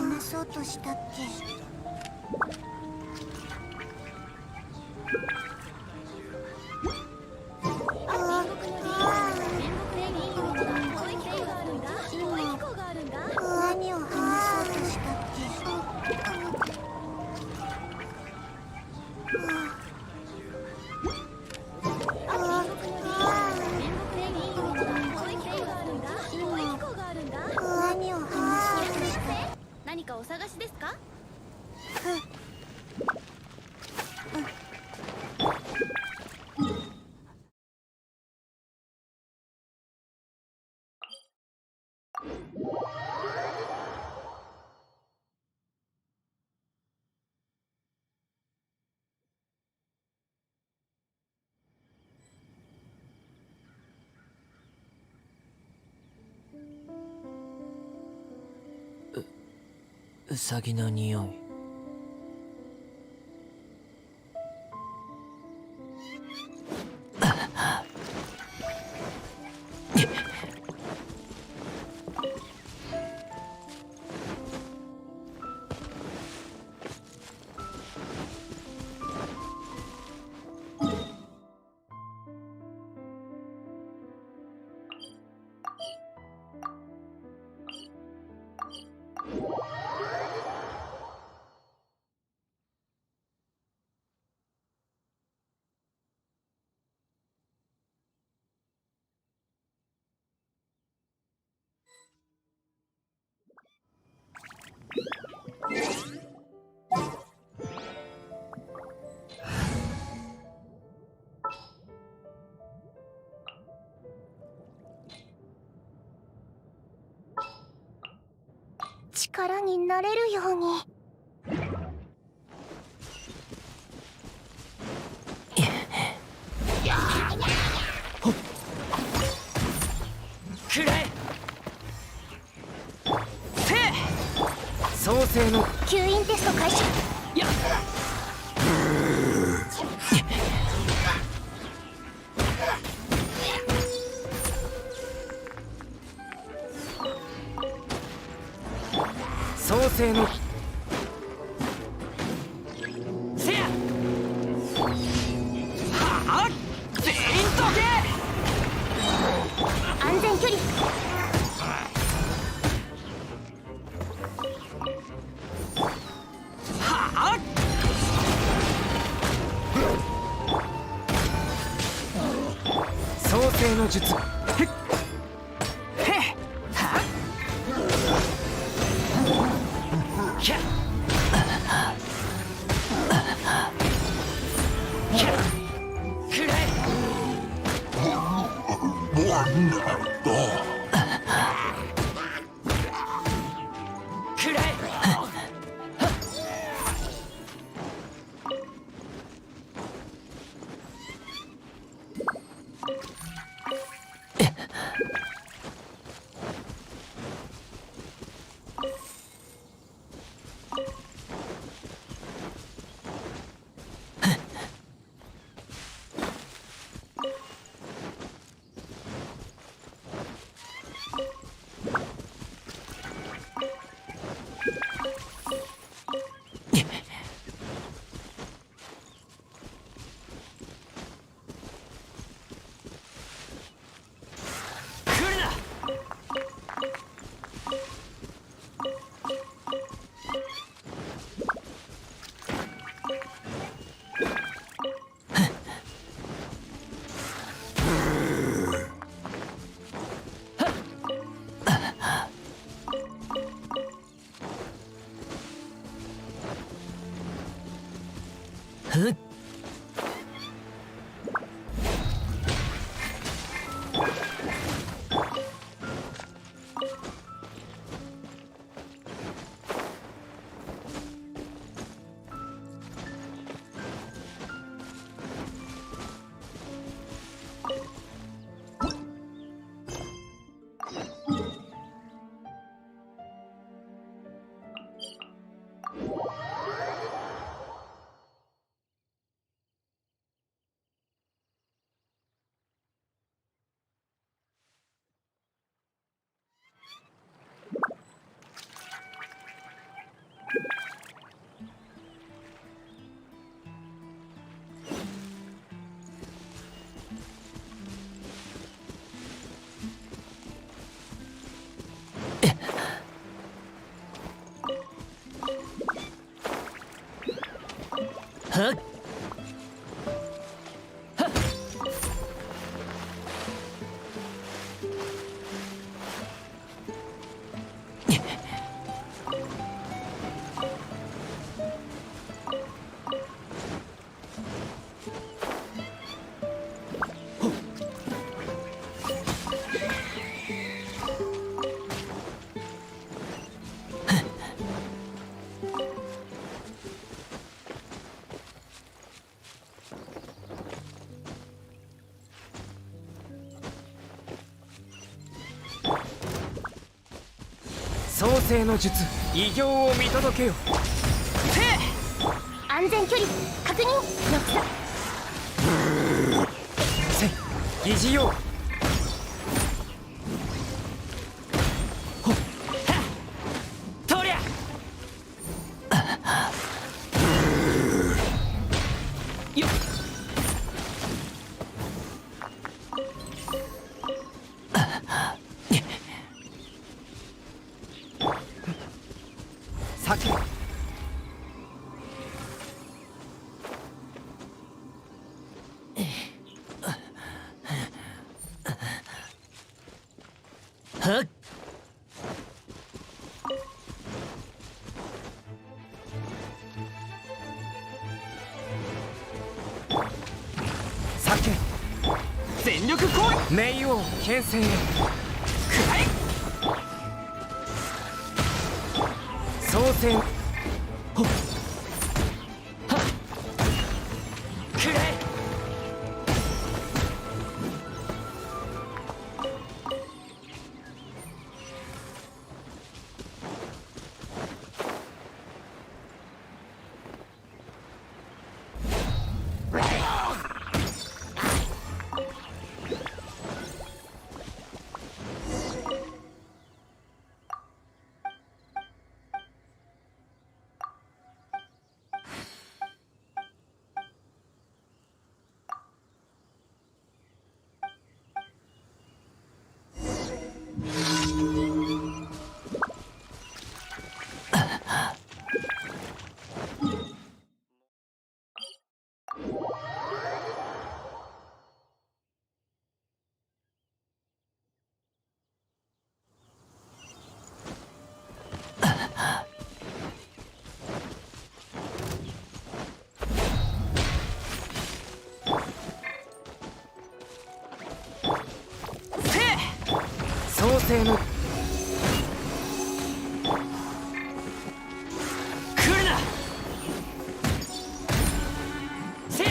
話そうとしたっけ。何を話そうとしたっけ。何を話そうとしたっけ。何かお探しですか？うさぎの匂い。力になれるように。くらえ。せえ。創世の吸引テスト開始。やっ。創世のせや。はあ、全員どけ。安全距離。はあ。創世の術。へっへっはっ。ひゃっひゃっくらえ。くらえ。ふっ。はっ創世の術偉業を見届けよ。安全距離確認。せ疑似用。ほっとりゃよっ酒はっ酒全力攻撃。冥王牽制へくらえ。創世ほっはっくらえ。創世の来るな。せや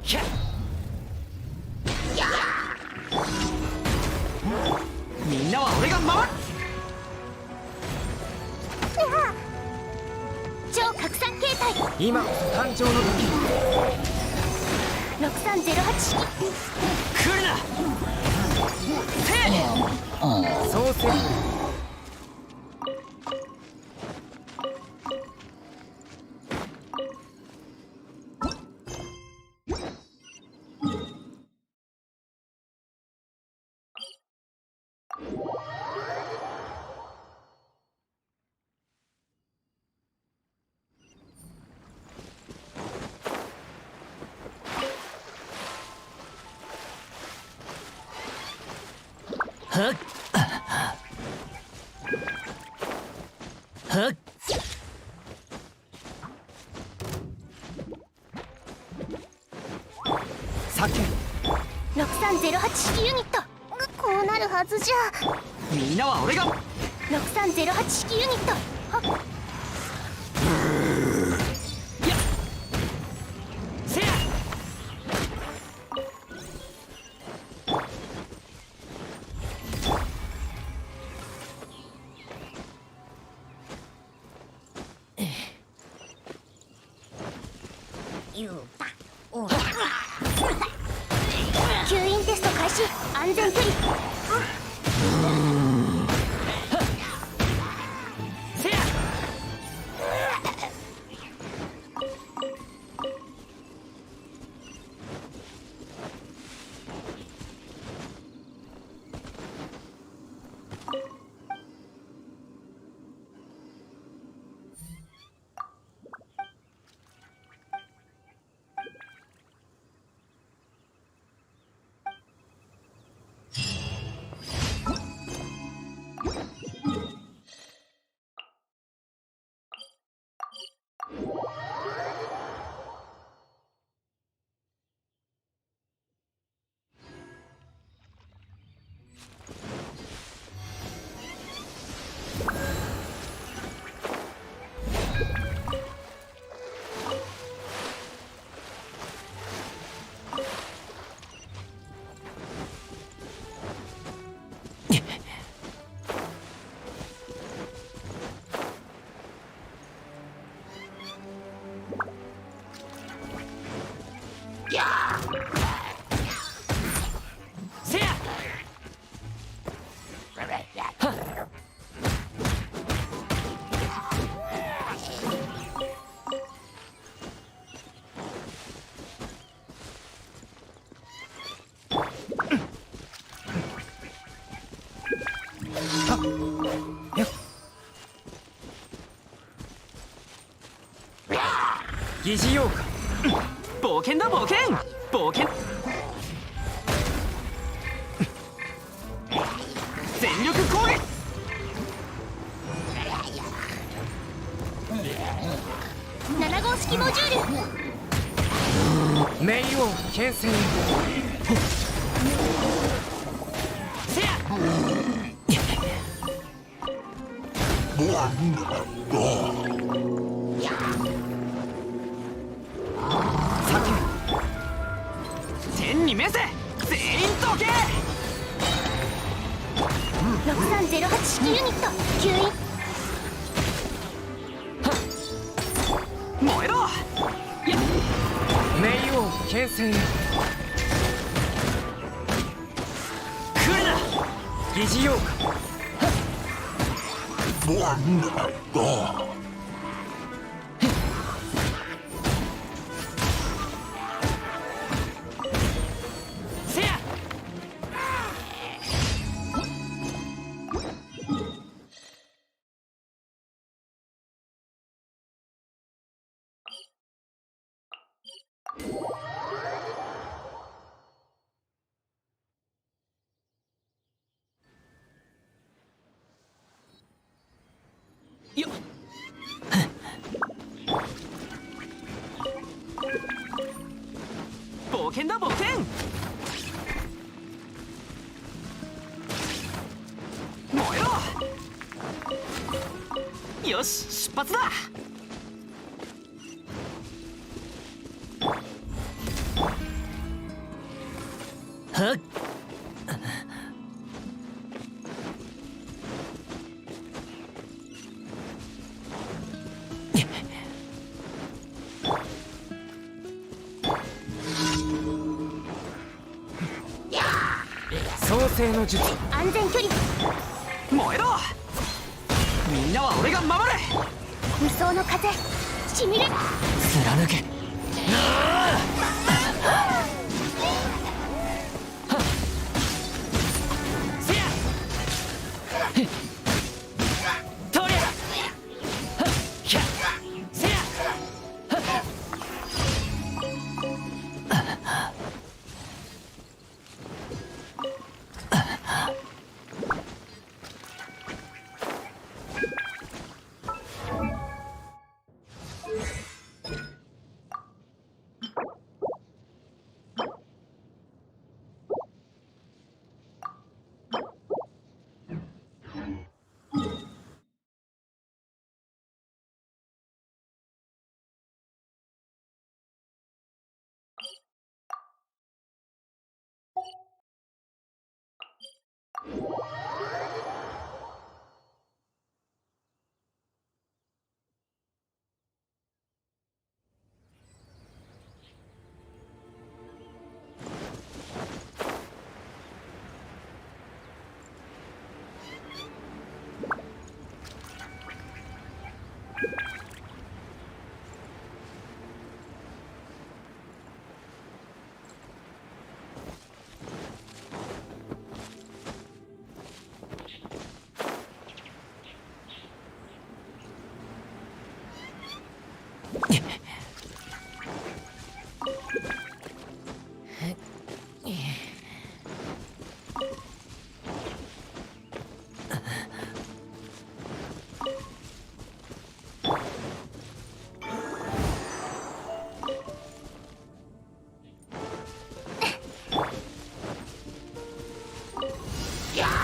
ひゃっみんなは俺が守る。超拡散形態。今こそ誕生の時。6308式。来るな。せ創世はっはっ酒6308式ユニット。こうなるはずじゃ。みんなは俺が6308式ユニット。はっやっせや吸引テスト開始。安全距離。せや疑似用か。冒険だ冒険冒険。全力攻撃。7号式モジュール。冥王牽制。せや。天に召せ。全員どけ。6308式ユニット吸引。燃えろ。冥王牽制。来るな。疑似用か。せや。よっ。冒険だ冒険。燃えろ。よし出発だ。はっ。創世の術。安全距離。燃えろ。みんなは俺が守れ。無双の風しみる。貫け。せや。とりゃ。ひゃ。せや。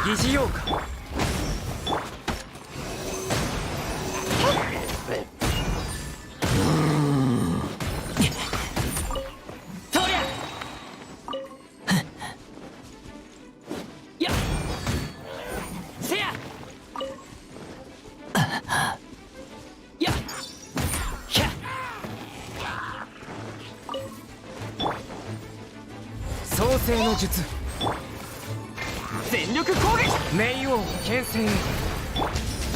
疑似用か。とりゃ。やっ。せや。やっ。ひゃ。創世の術。全力攻撃。冥王牽制。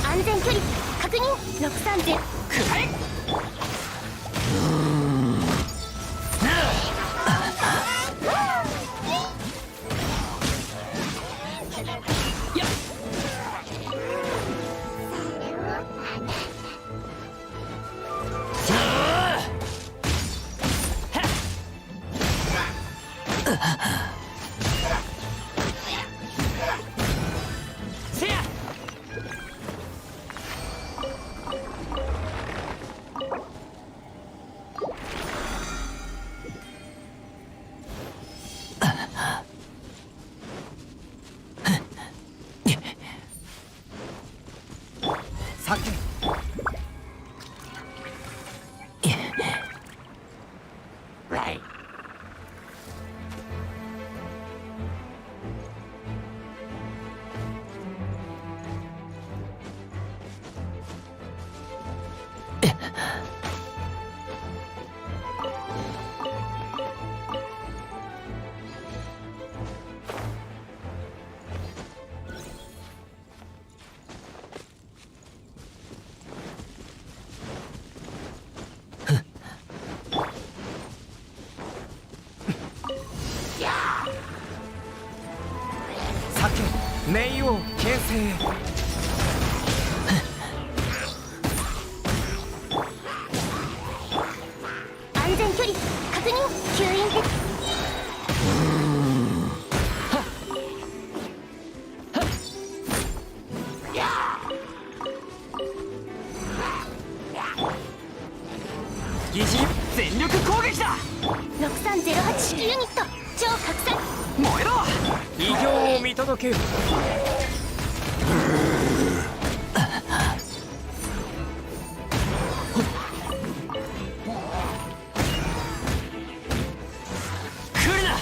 安全距離確認。630。くらえ。やっ。冥王牽制へ。安全距離確認。吸引的疑似全力攻撃だ。6308式ユニット超拡散。燃えろ。異形を見届ける。来るな。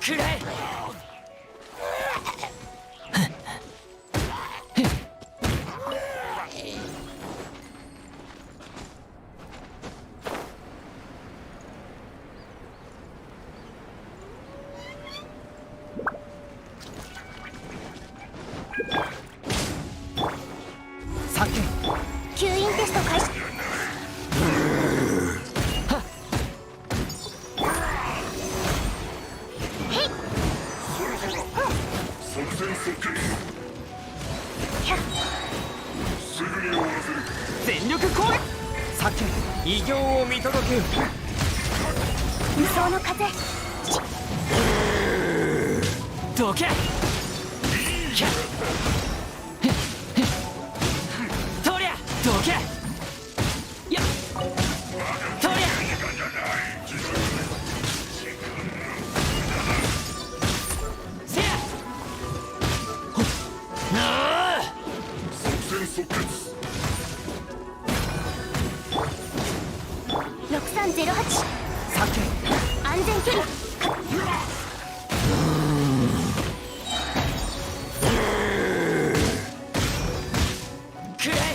くらえ。吸引テスト開始。全力攻撃。叫異形を見届ける。無双の風。どけ。とりゃどけ。やとりゃせやなあ。6308安全距離。くらえ。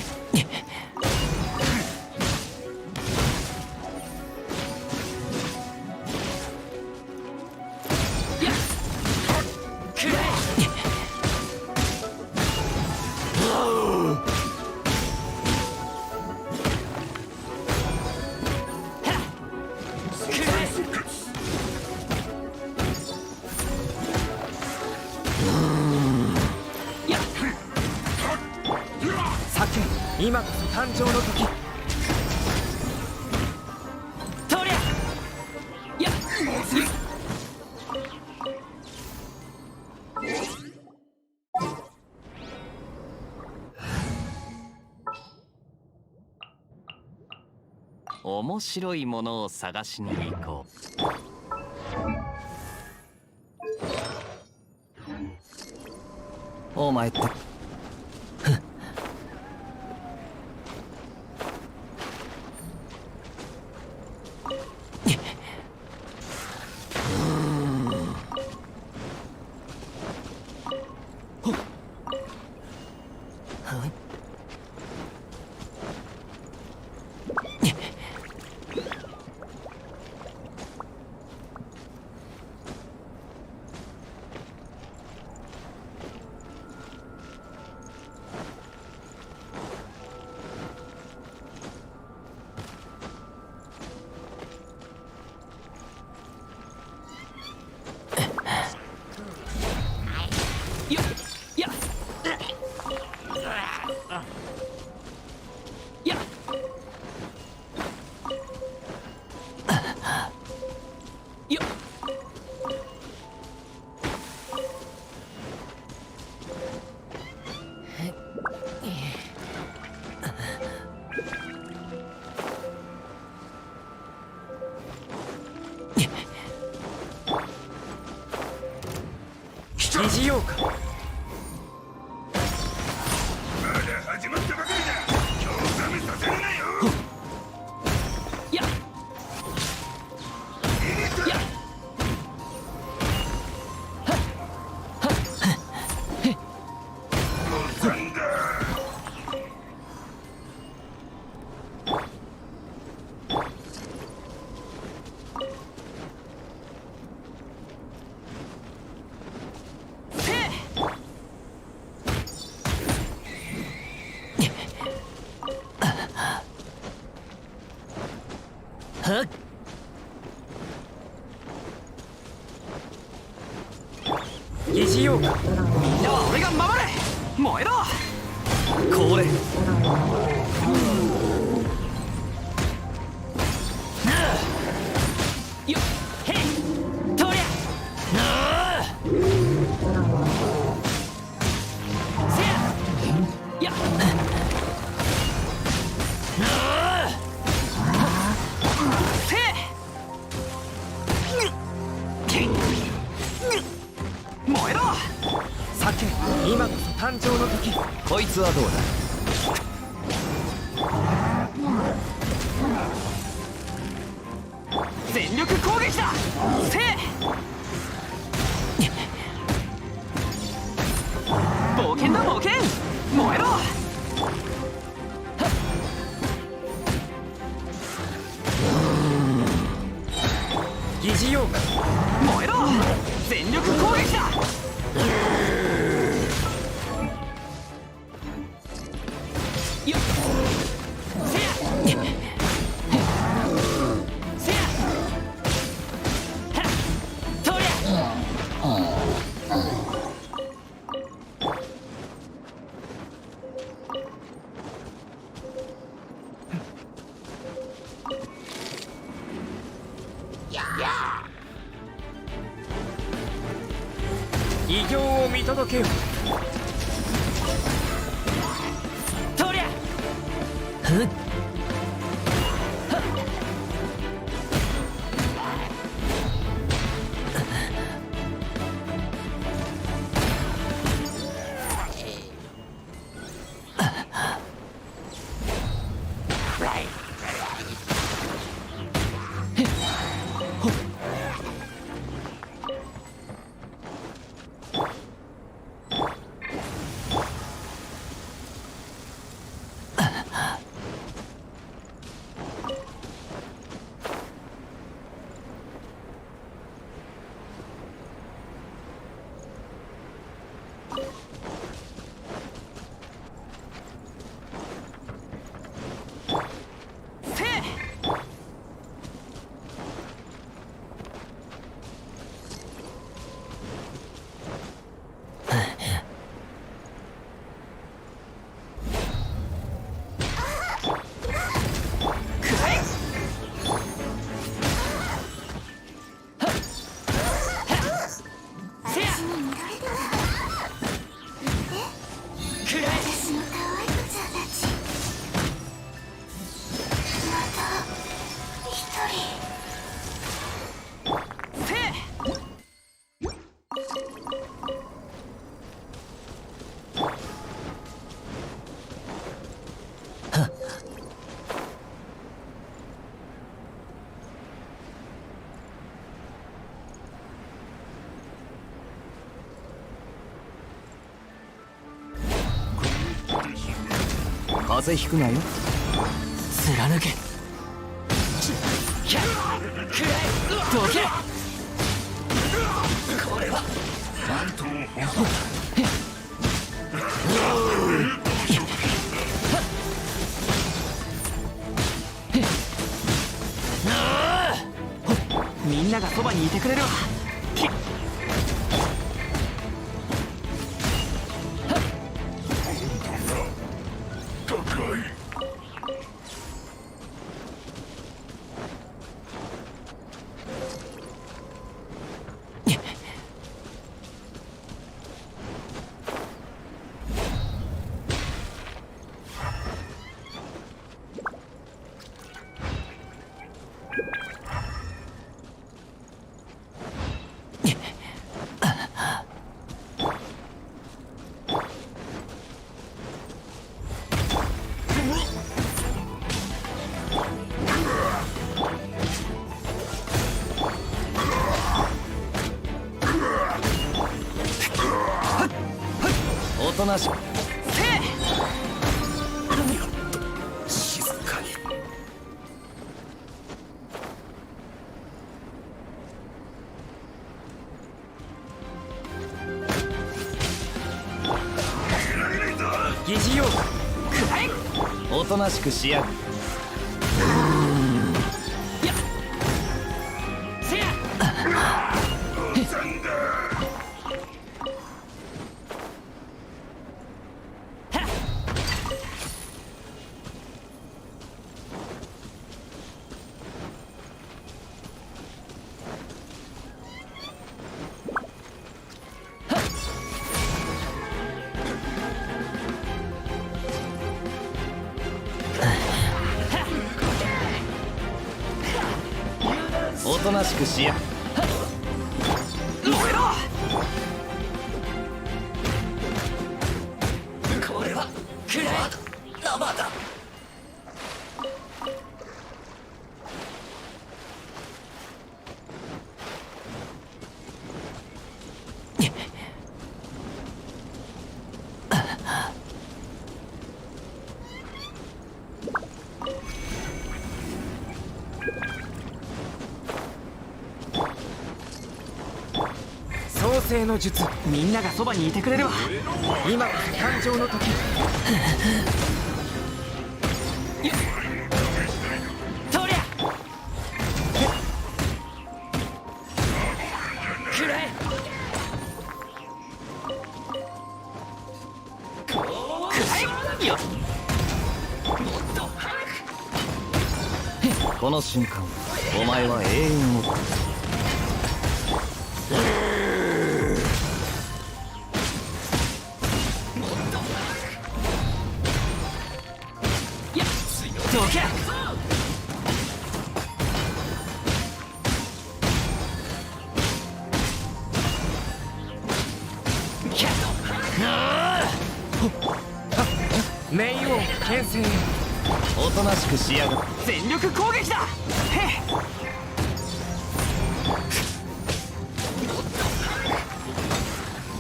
今こそ誕生の時。とりゃやっ面白いものを探しに行こう。お前って疑似ようか。まだ始まったばかりだ。興ざめさせるなよ。やっやっ誤算だ。はっ疑似ようか。みんなは俺が守れ。燃えろこれ。よっへいとりゃせややっ燃えろ酒。今こそ誕生の時。こいつはどうだ。全力攻撃だ。せえ冒険だ冒険。燃えろ疑似ようか。燃えろ全力攻撃だ。よっせやせやはっとりゃ偉業を見届けよ。とりゃふっ風邪ひくなよ。貫け。どけ。これはなんとみんながそばにいてくれるわ。高い。おとなしく。静かに。疑似用くらえ。おとなしくしやが。やっせや。おとなしくしや。燃えろ。これはくらえ。生だ。創世の術。みんながそばにいてくれるわ。今こそ誕生の時。とりゃくらえ。くらえよ。この瞬間お前は永遠を。どけ。冥王牽制。おとなしくしやがる。全力攻撃だ。へっ。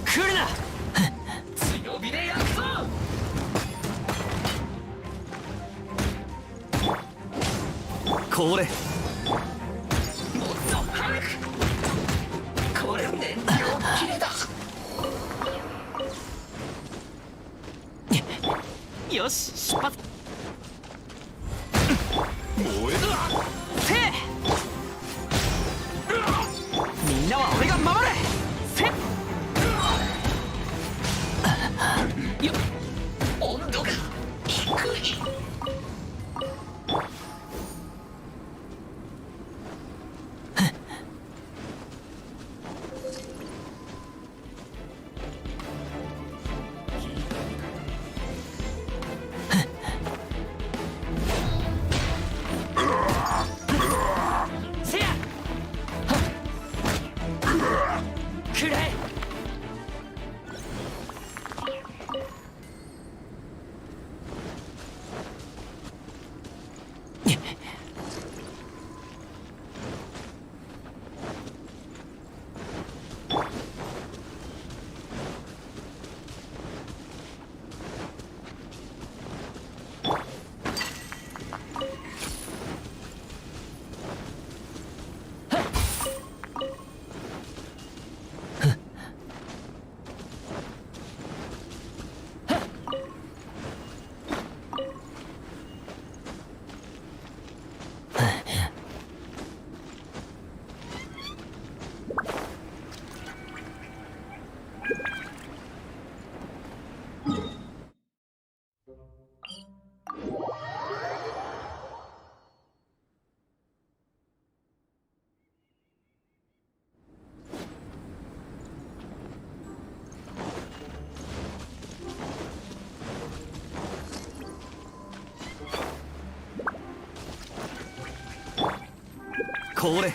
来るな。強火でやるぞ。これ。もっと早く。これ燃料切れだ。よし出発。燃える。せえ。みんなは俺が守れ。せっ。よっ。温度が低い。これ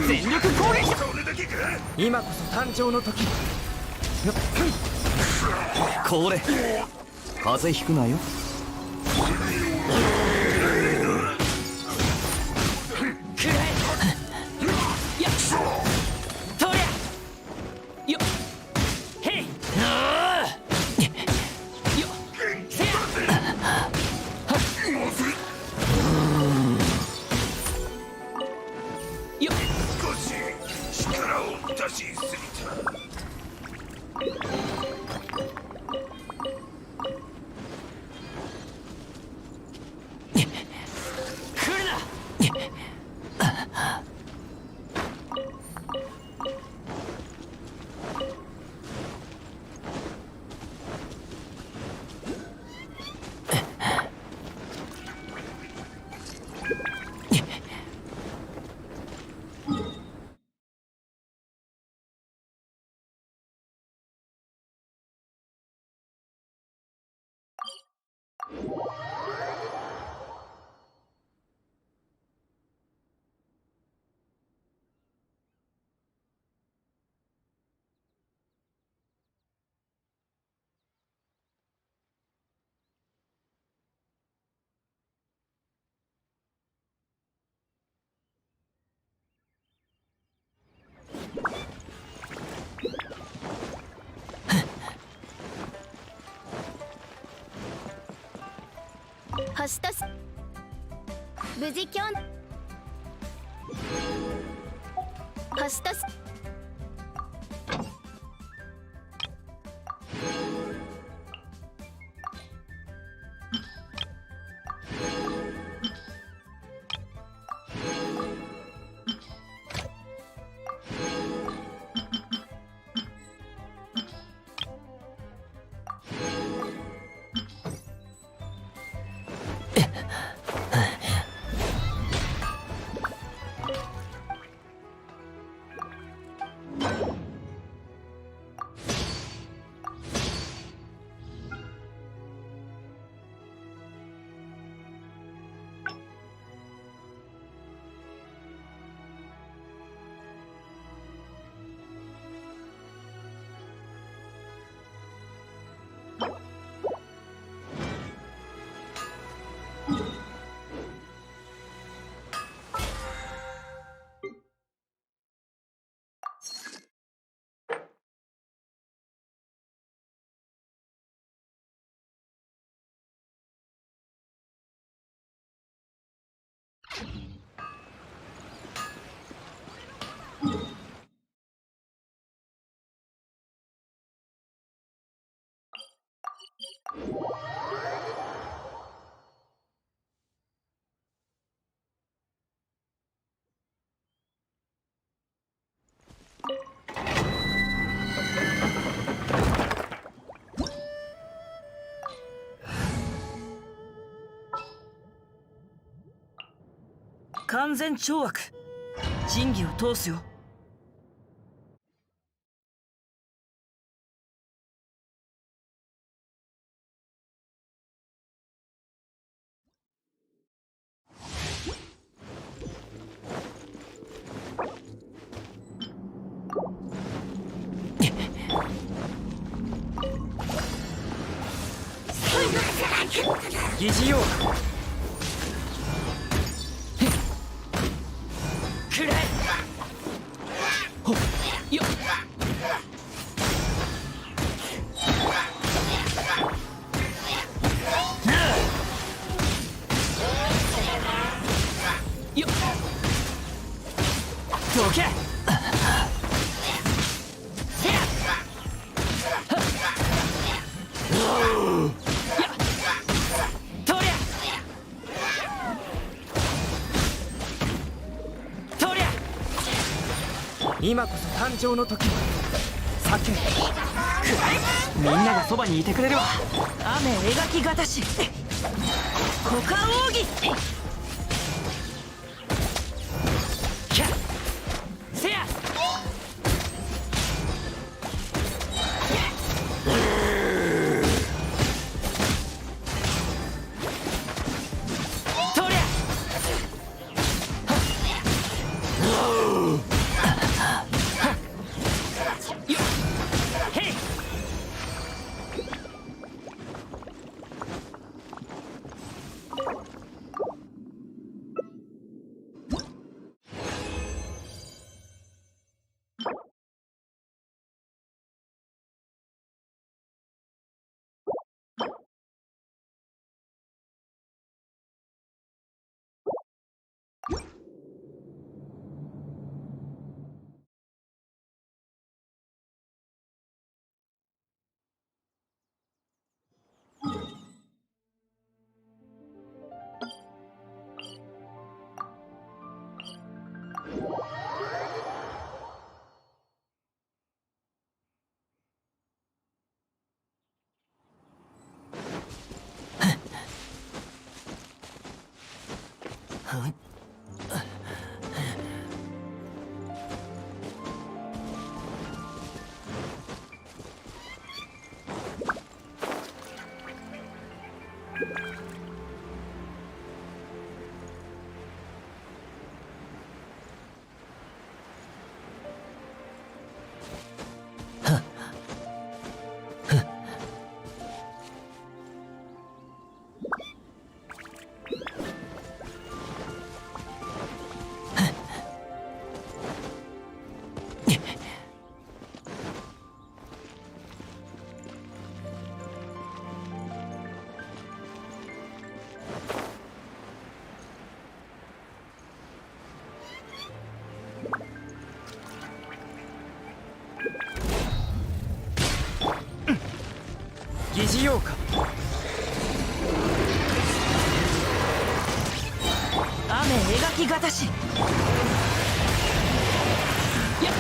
全力攻撃。それだけか。今こそ誕生の時。これ風邪ひくなよ。少し力を出しすぎた。星とす無事キョン星とす完全懲悪。仁義を通すよ。疑似用くらえ。ほっよっよっどけ。今こそ誕生の時。叫べ。みんながそばにいてくれるわ。雨描きがたし股間奥義。キャッせや。とりゃ疑似用か。雨描きがたし。やっ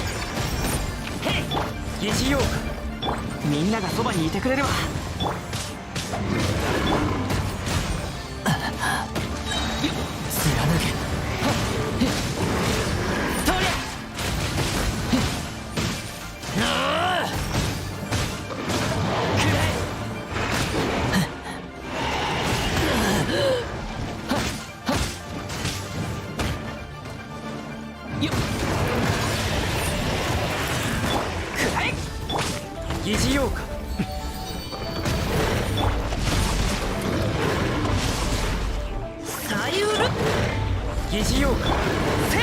へい。疑似用か。みんながそばにいてくれるわ。貫け。とりゃ疑似用か。サイウル疑似用か。せい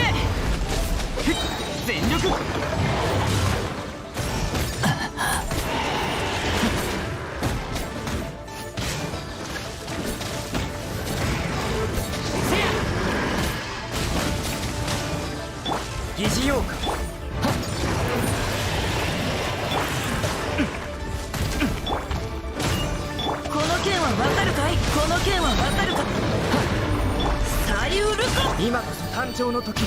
全力。せや疑似用か。剣はわかるか。左右ルコ。今こそ誕生の時。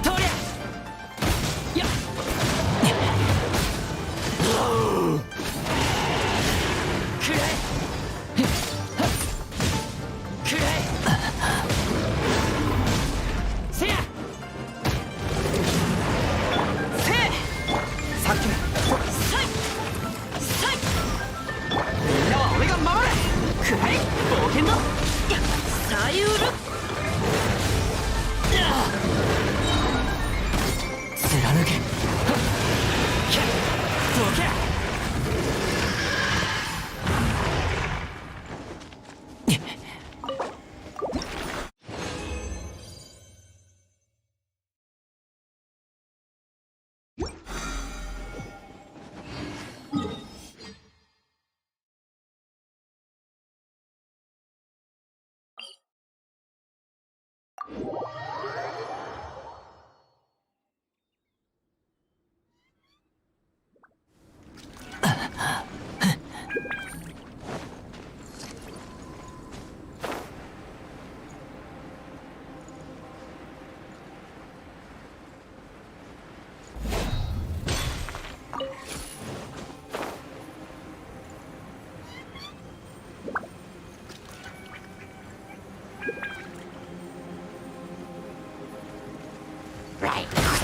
とりゃやっくらえくらえせやせいさっきさいさいみんなは俺が守れくらえ冒険だや左右ル貫けどけ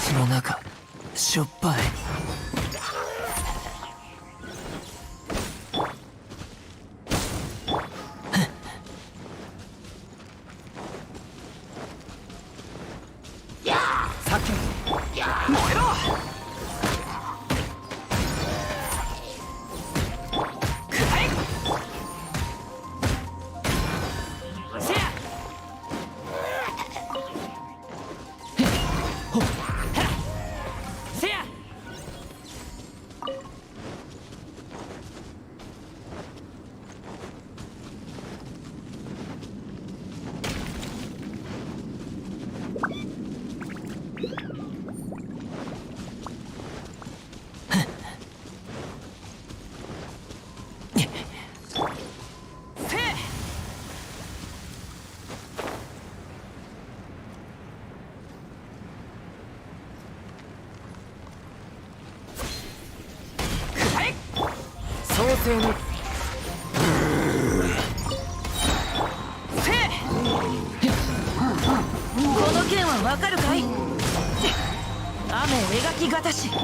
口の中しょっぱい。さっき燃えろくらえせやほっせや創世のこの剣はわかるかい。雨描きがたしく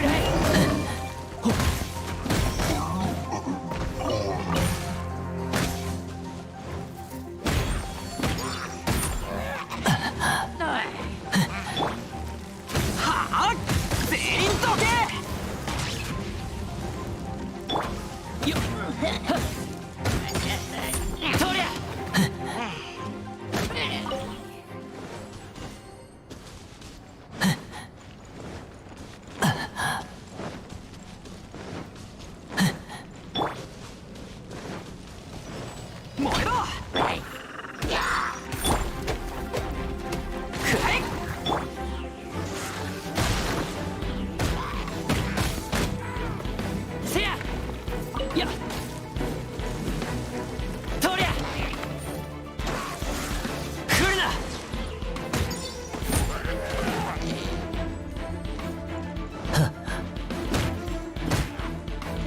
らえはあ全員どけよっとりゃ燃えろくらえせややっとりゃ来るな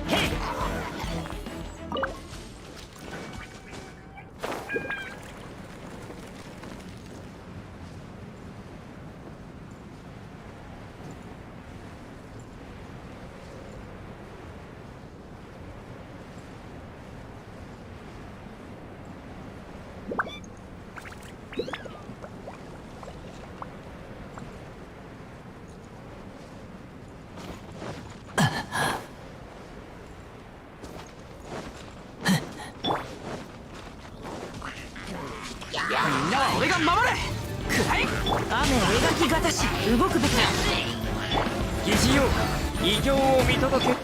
へいみんなは俺が守れくらえ雨描きがたし動くべきだ疑似よ異形を見届け。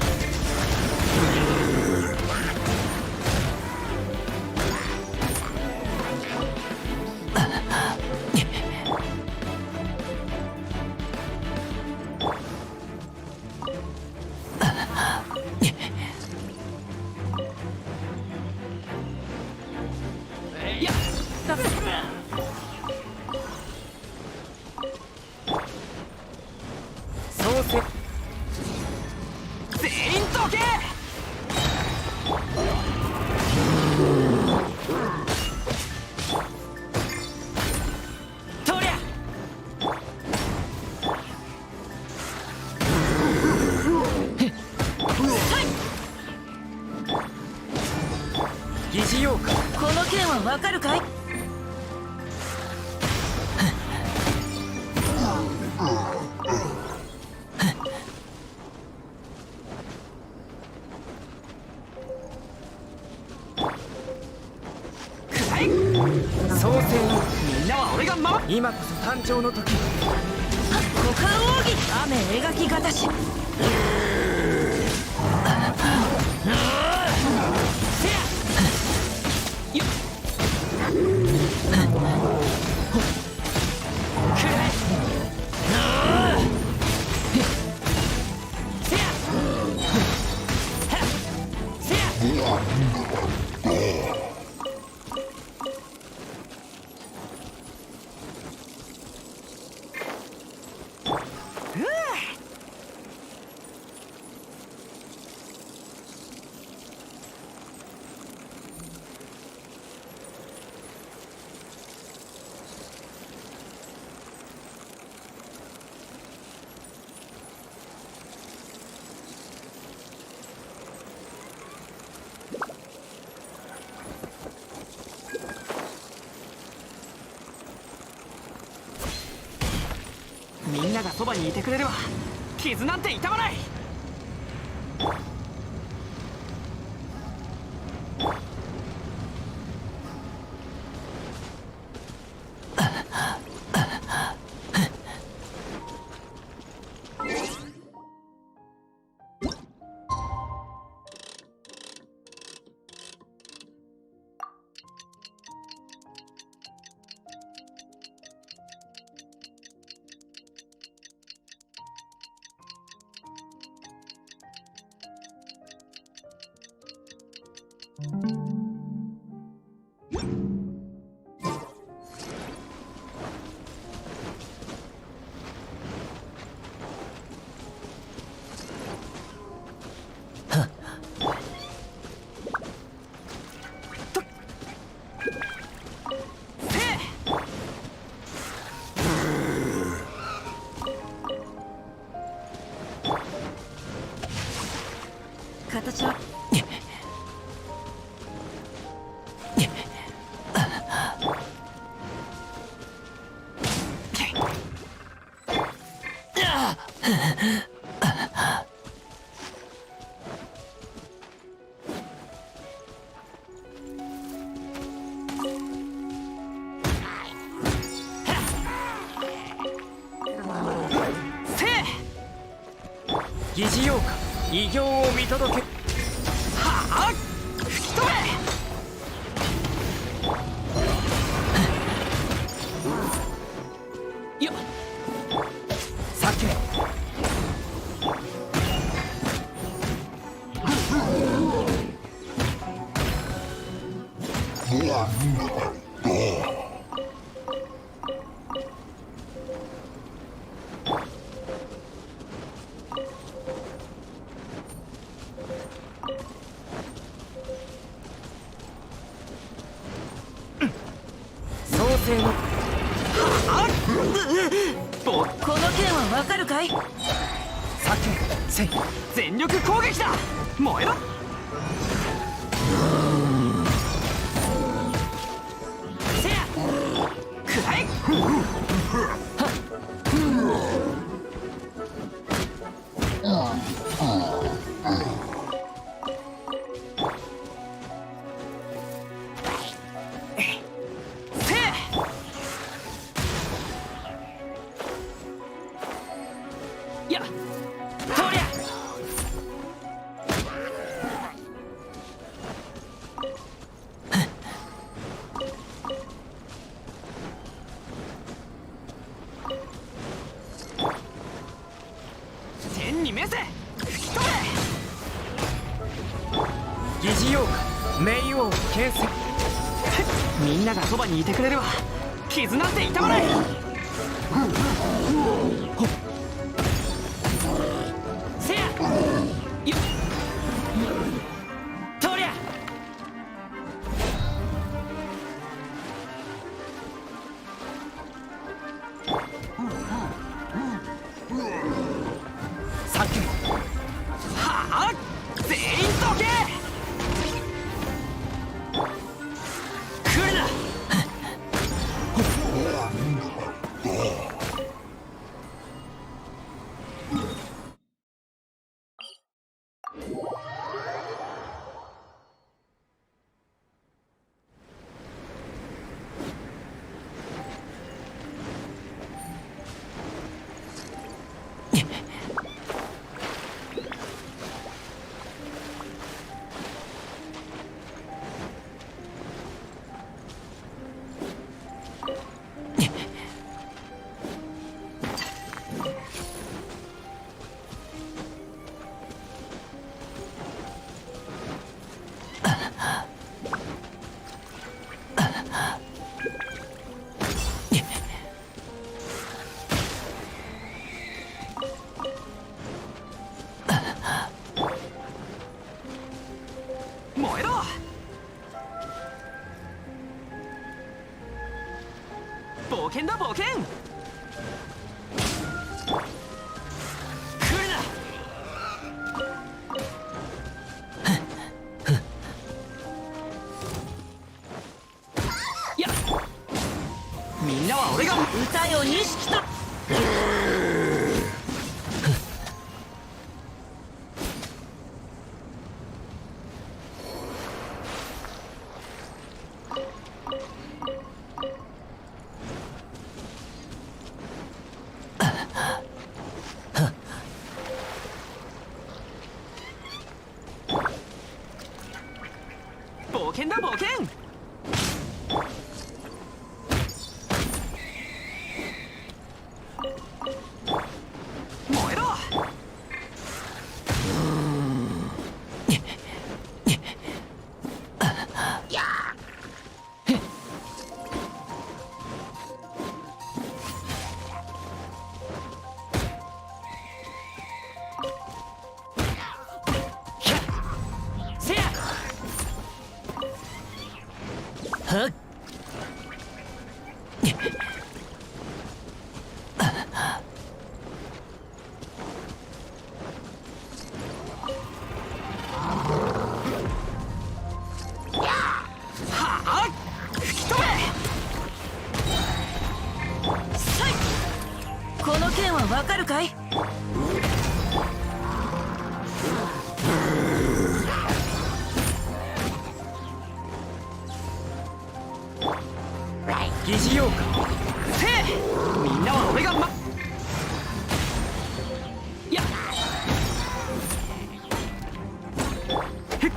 いやだ創世全員どけ。とりゃ疑似妖怪この件はわかるかい？創世みんなは俺が守る。今こそ誕生の時。股間奥義雨描き方し。みんながそばにいてくれれば傷なんて痛まない。形は疑似妖怪異形を見届け。はあ、吹き飛べ。よっ酒創世のぼこの件はわかるかい？酒せい全力攻撃だ。燃えろ。せやくらえ。やっとりゃ。天に召せ。吹き飛べ。疑似妖怪冥王剣戦みんながそばにいてくれるわ。傷なんて痛まない。せやよっとりゃ。さっきもはあ、全員どけ。来るな。燃えろ。冒険だ冒険。来るな。いや、みんなは俺が歌よ錦と。冒険だ冒険。燃えろ。せや。はっ。はあ、吹き飛べ。さい。この件はわかるかい。疑似妖怪。せえ、みんなは俺がいや、へっ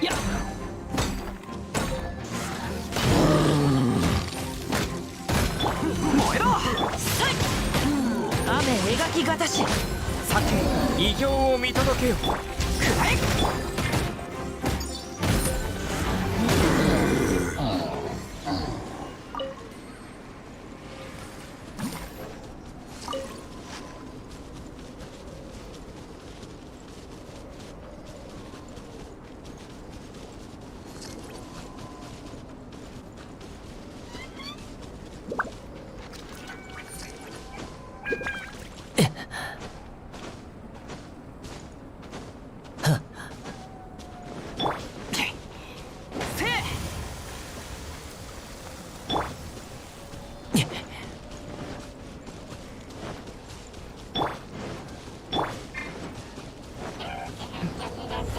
いや、燃えろ。さい。雨描きがたし。さて偉業を見届けよ。くらえ。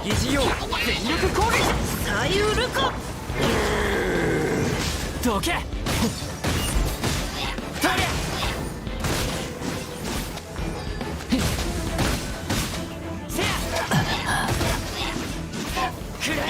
疑似妖怪。全力攻撃。左右ルコ。どけ。とりゃ。せや。くらえ。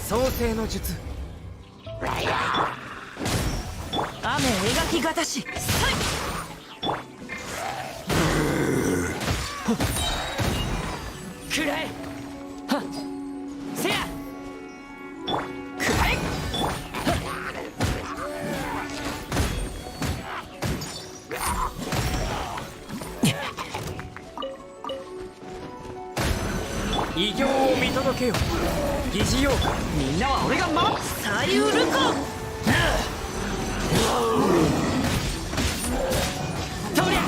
創世の術。雨描きがたし。くらえ。はっ。せや。くらえ。偉業を見届けよ。疑似妖怪。みんなは俺が守る。左右ルコ。とりゃ。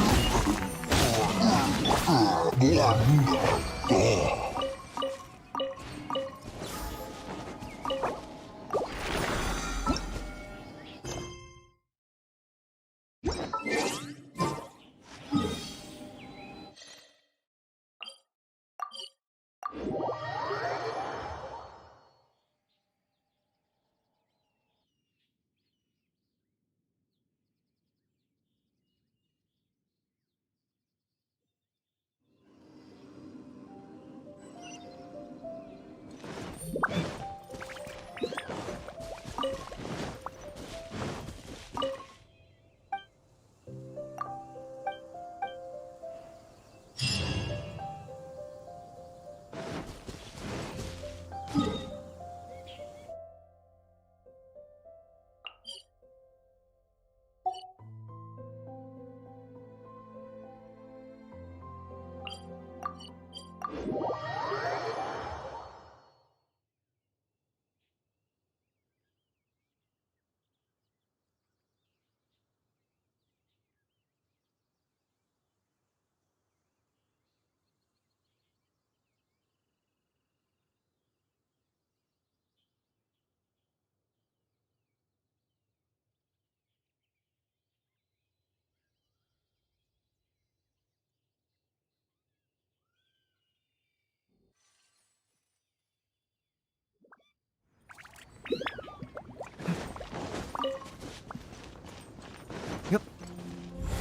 よっ。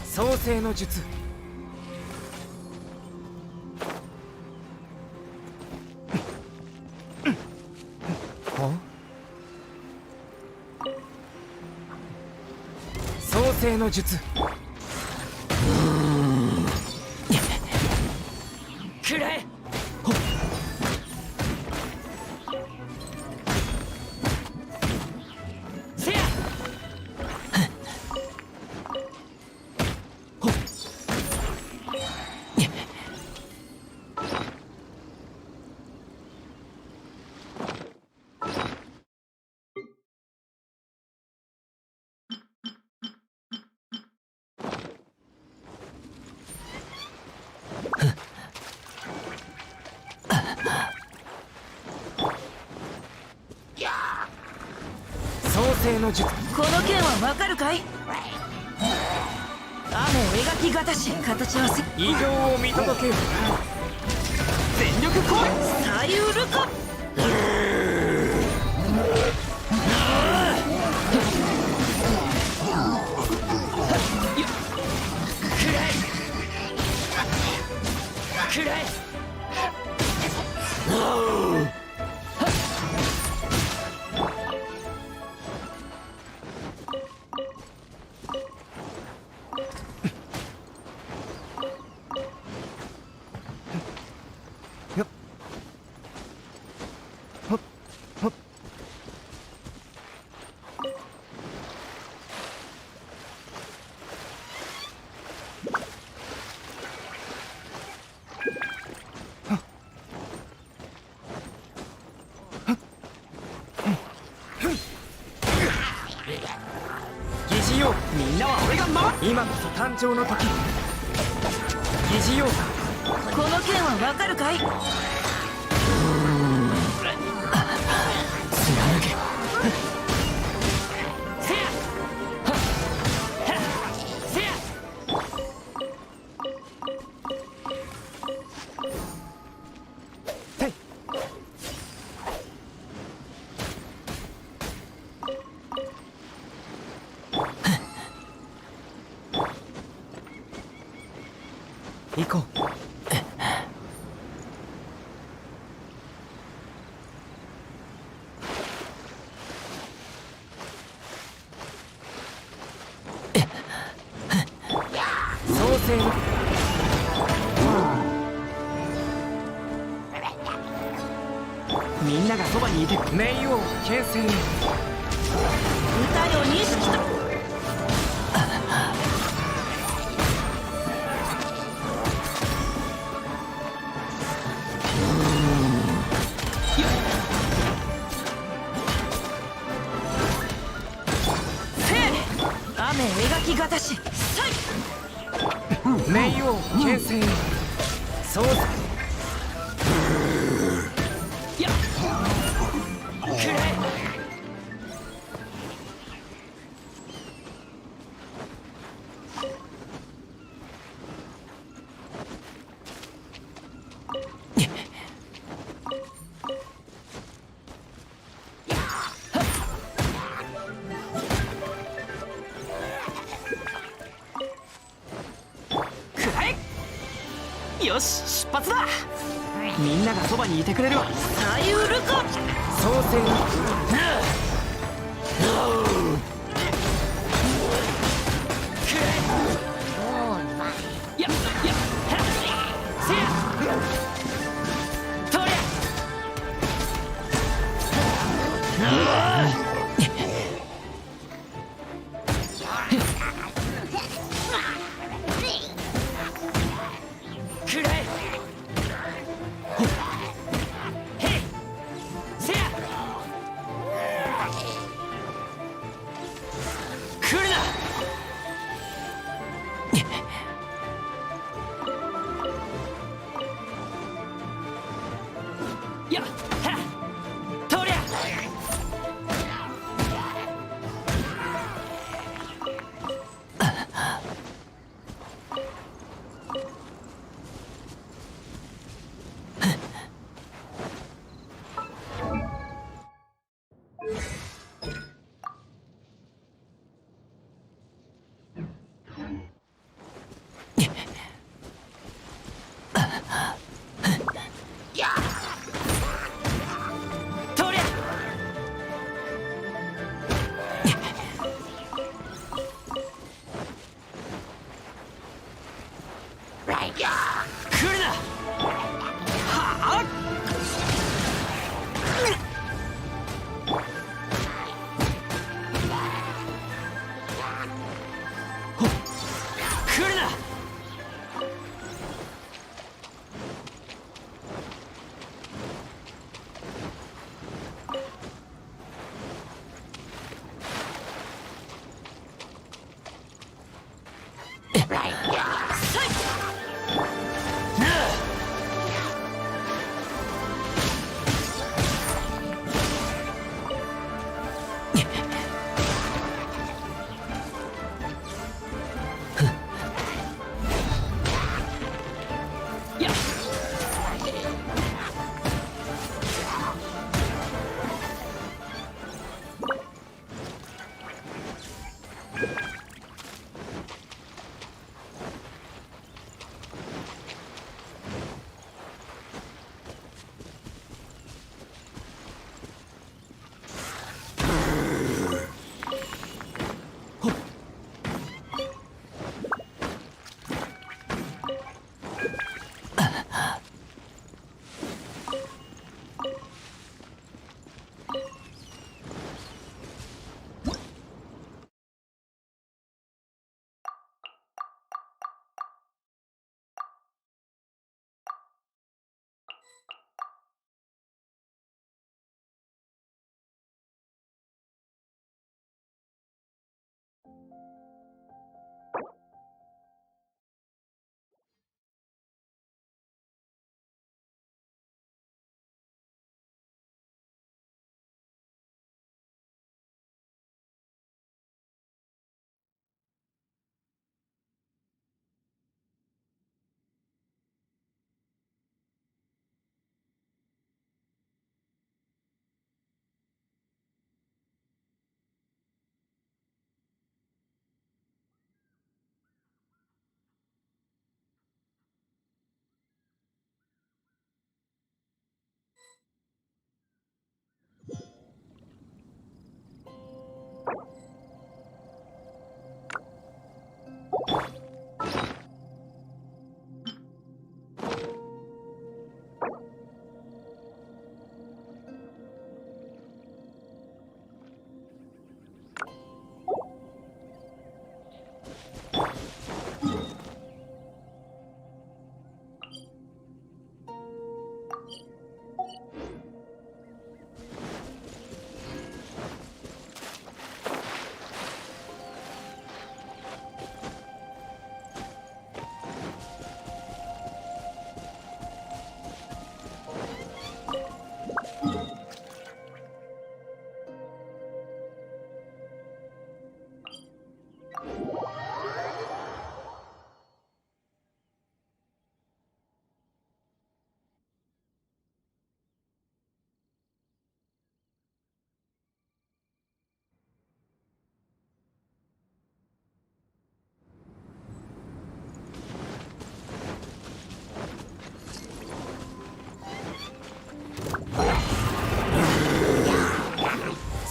創世の術。創世の術。くらえ。せや。創世の術。この剣はわかるかい。雨描きがたし。形はせ。偉業を見届けよ。全力攻撃。左右ルコ。くらえ。くらえ。よっ。ほっ。みんなは俺が守る。今こそ誕生の時。疑似用か。この件はわかるかい？貫け。てい。行こう。創世のみんながそばにいて冥王牽制に。歌よ錦と。雨描きがたし。冥王牽制に。そうだ。やっくれ。よし出発だ。みんながそばにいてくれるわ。さゆるか。創世に。やっせやとりゃ。くれ。へいせや来るな。やっはっとりゃ。とりゃ。来るな。はあ。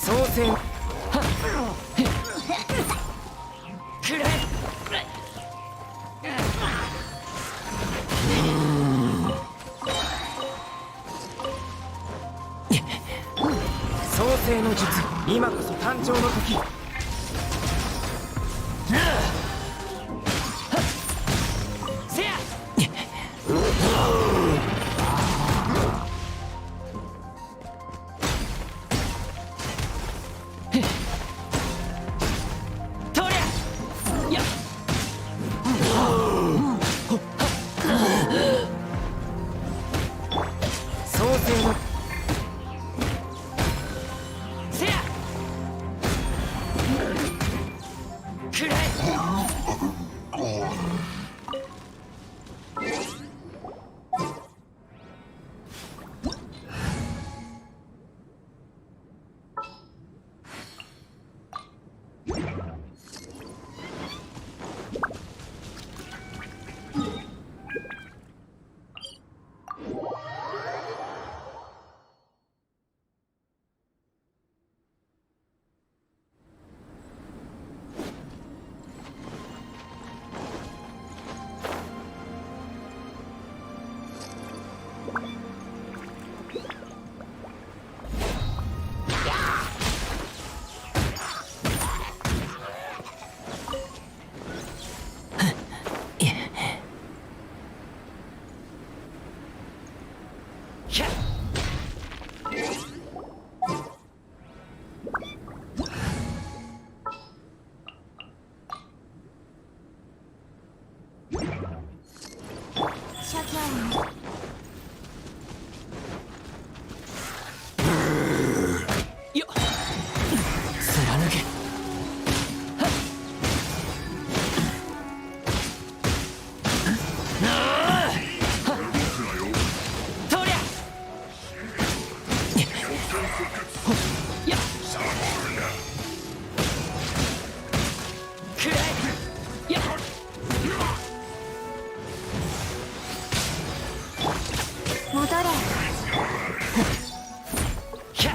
創生くれ。創生の術、今こそ誕生の時。せや。とりゃ。やっ。創生のせや。くらえ。シャキャン。よっ。貫け。とりゃ。やっ。くらえ。やっ。戻れ。ひゃっ。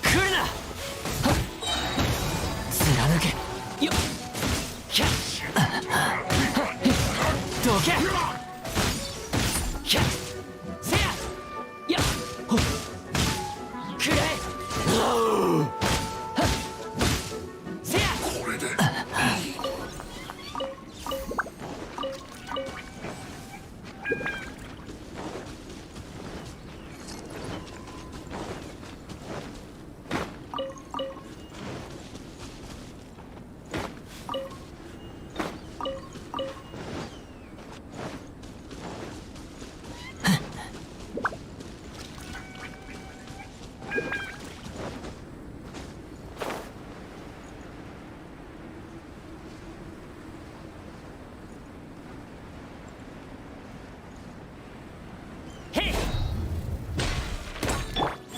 来るな。貫け。よっ。ひゃっ。どけ。ひゃっ。せや。やっ。ほっ。くらえ。せや。これでへい。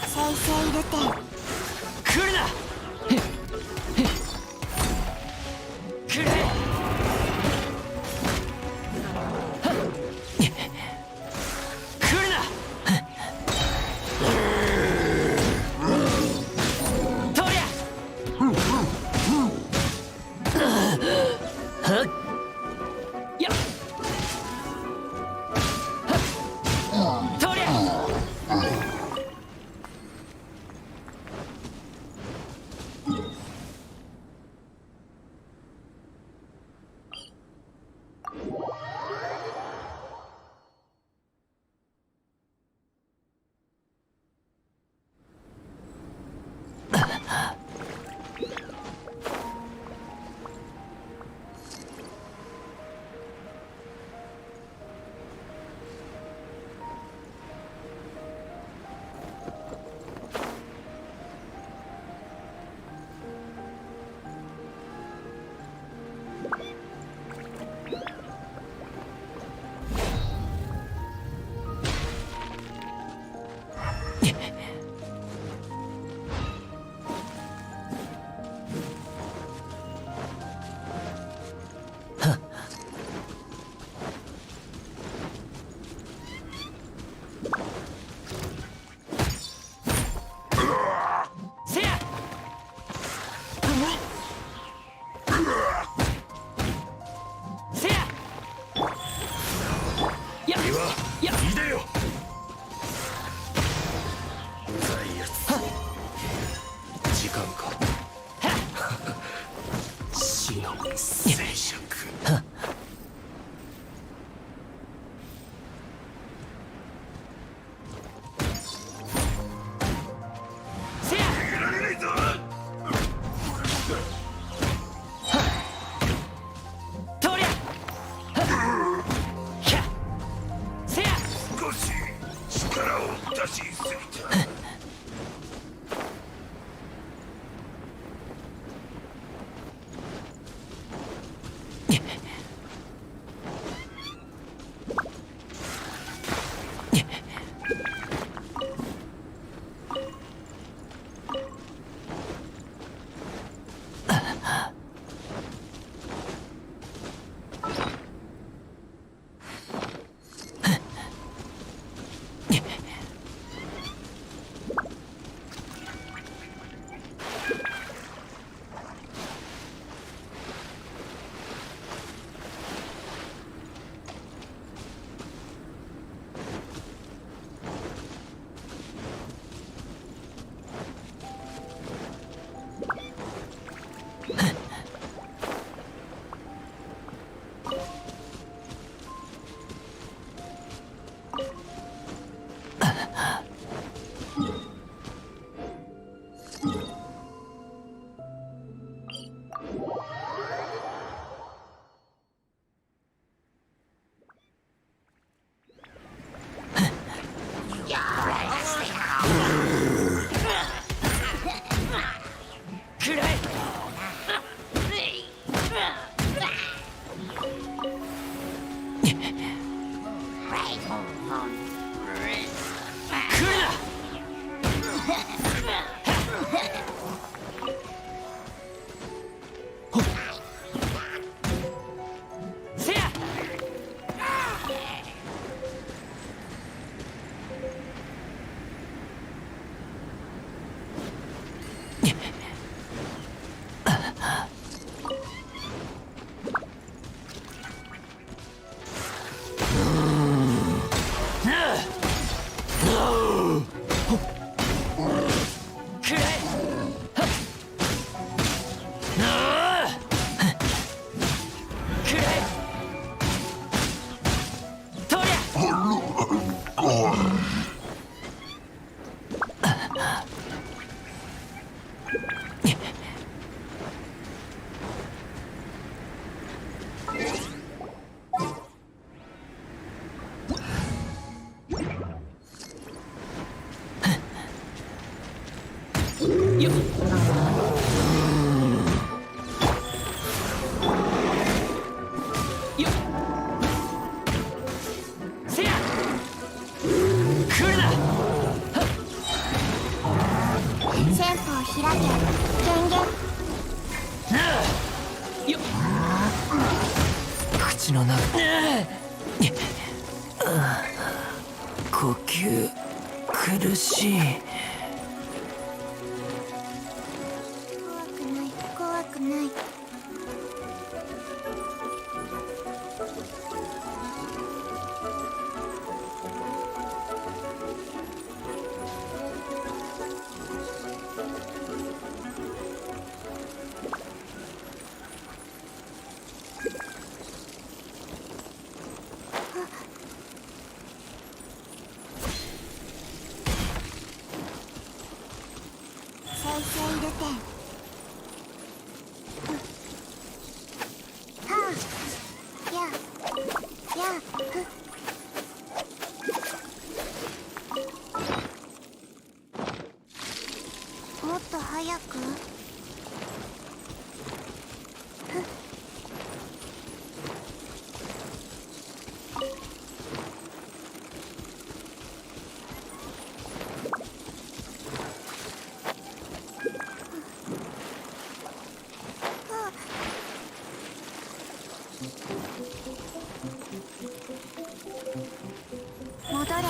再生入れて。来るな。へっへっ。くれ。はっ。来るな。とりゃ。はっ。やっ。とりゃ。かんか死の静寂。少し力を出しすぎた。口の中呼吸苦しい。怖くない。もっと早く。戻れ。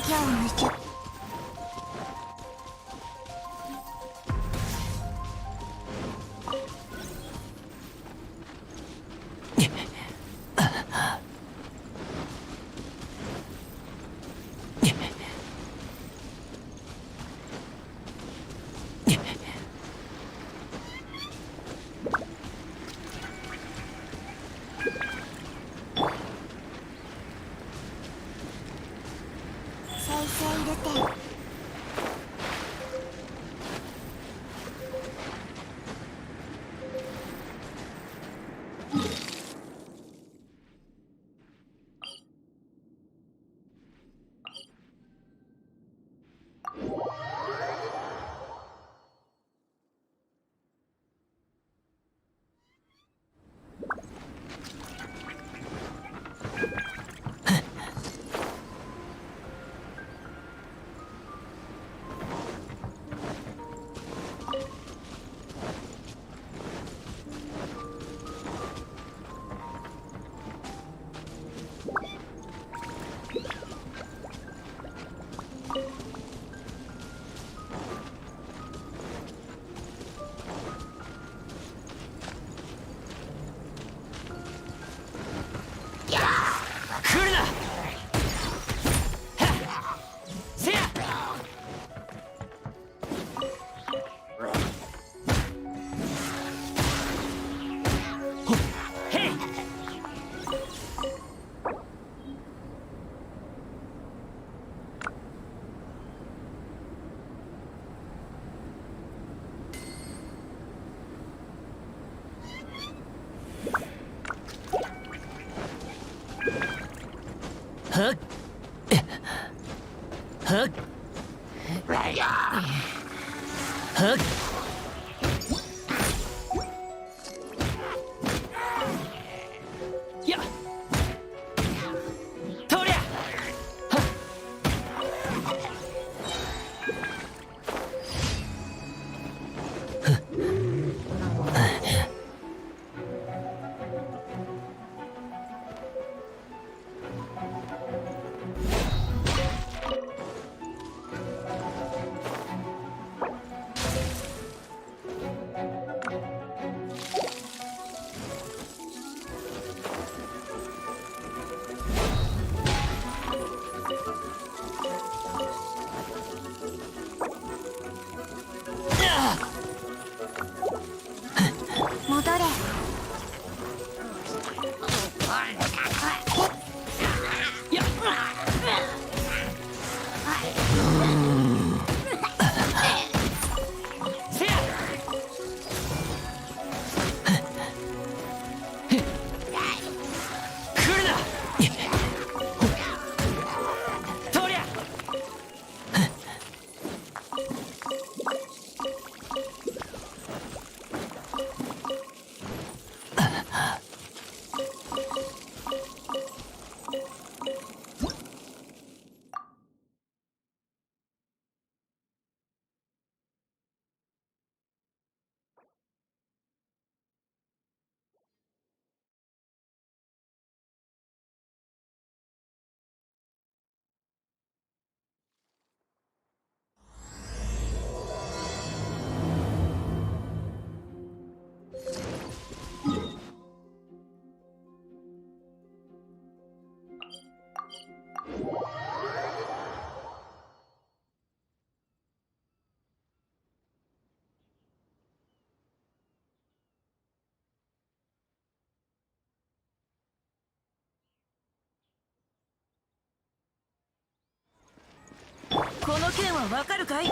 矢を抜いちゃ生成入れて来るな。せや。ほっへい。はっはっはっやっとりゃはっ戻れやっせや。来るな。とりゃ。この件はわかるかい？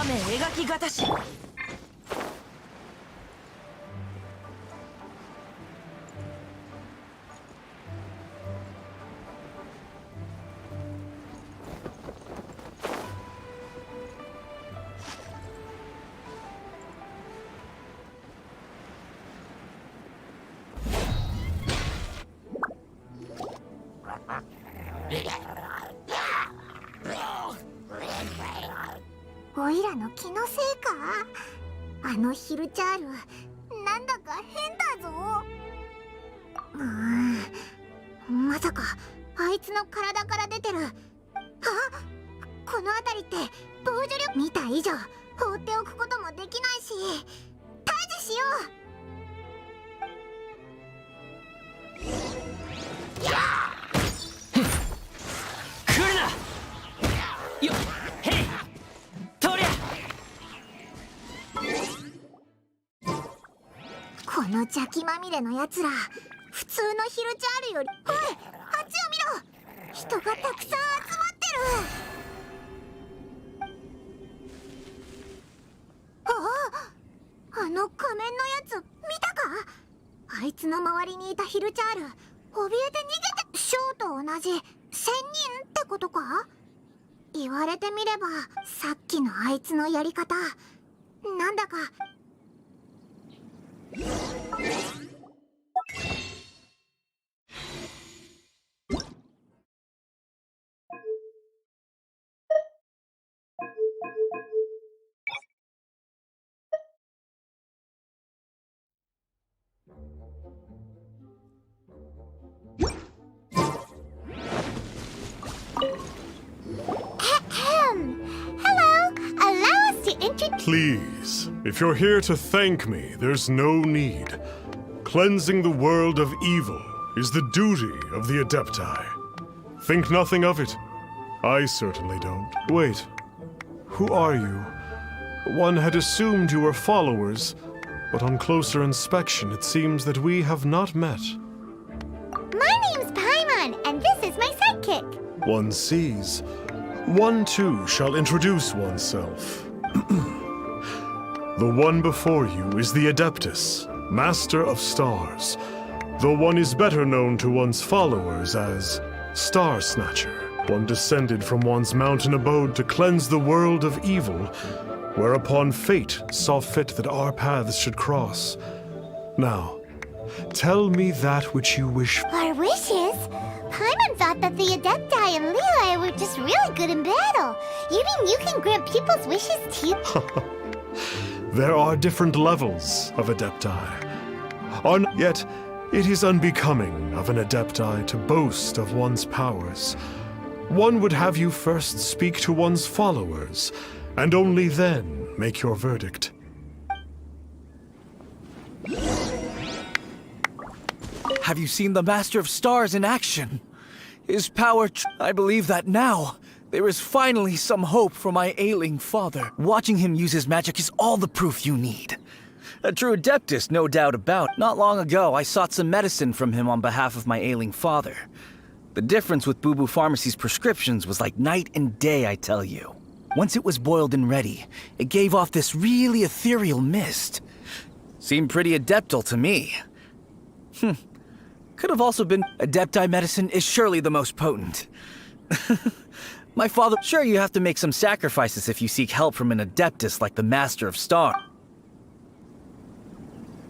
雨描きがたし。おいらの気のせいか。あのヒルチャール、なんだか変だぞ。まさかあいつの体から出てる。この辺りって防除力見た以上放っておくこともできないし、退治しよう。来るなよっへいとりゃ。この邪気まみれのやつら、普通のヒルチャールより。おい、あっちを見ろ。人がたくさん集まってる。あの仮面のやつ見たか。あいつの周りにいたヒルチャール、怯えて逃げて。ショーと同じ1000人ってことか。言われてみればさっきのあいつのやり方、なんだか。Please, if you're here to thank me, there's no need. Cleansing the world of evil is the duty of the Adepti. Think nothing of it. I certainly don't. Wait, who are you? One had assumed you were followers, but on closer inspection it seems that we have not met. My name's Paimon, and this is my sidekick. One sees. One too shall introduce oneself. The one before you is the Adeptus, Master of Stars, though one is better known to one's followers as Star Snatcher. One descended from one's mountain abode to cleanse the world of evil, whereupon fate saw fit that our paths should cross. Now, tell me that which you wish. Our wishes? Paimon thought that the Adepti and Liyue were just really good in battle. You mean you can grant people's wishes too? There are different levels of Adepti. Yet, it is unbecoming of an Adepti to boast of one's powers. One would have you first speak to one's followers, and only then make your verdict. Have you seen the Master of Stars in action? His power, I believe that now, there is finally some hope for my ailing father. Watching him use his magic is all the proof you need. A true Adeptus, no doubt about. Not long ago, I sought some medicine from him on behalf of my ailing father. The difference with Boo Boo Pharmacy's prescriptions was like night and day, I tell you. Once it was boiled and ready, it gave off this really ethereal mist. Seemed pretty adeptal to me. Could have also been Adepti medicine is surely the most potent. My father, sure you have to make some sacrifices if you seek help from an Adeptus like the Master of Star.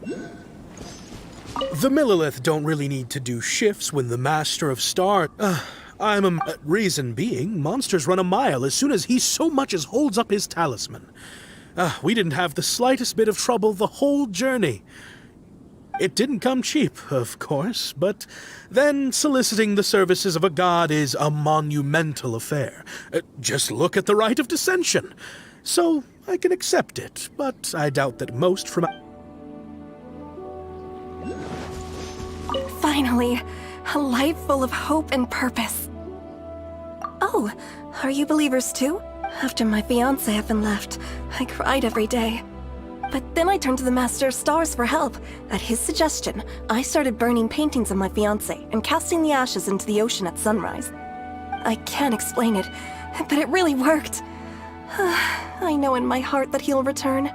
The Millilith don't really need to do shifts when the Master of Star... reason being, monsters run a mile as soon as he so much as holds up his talisman. We didn't have the slightest bit of trouble the whole journey. It didn't come cheap, of course, but then soliciting the services of a god is a monumental affair. Just look at the Rite of Dissension. So, I can accept it, but I doubt that most from... Finally, a life full of hope and purpose. Oh, are you believers too? After my fiancé had been left, I cried every day. But then I turned to the Master of Stars for help. At his suggestion, I started burning paintings of my fiancé and casting the ashes into the ocean at sunrise. I can't explain it, but it really worked. I know in my heart that he'll return.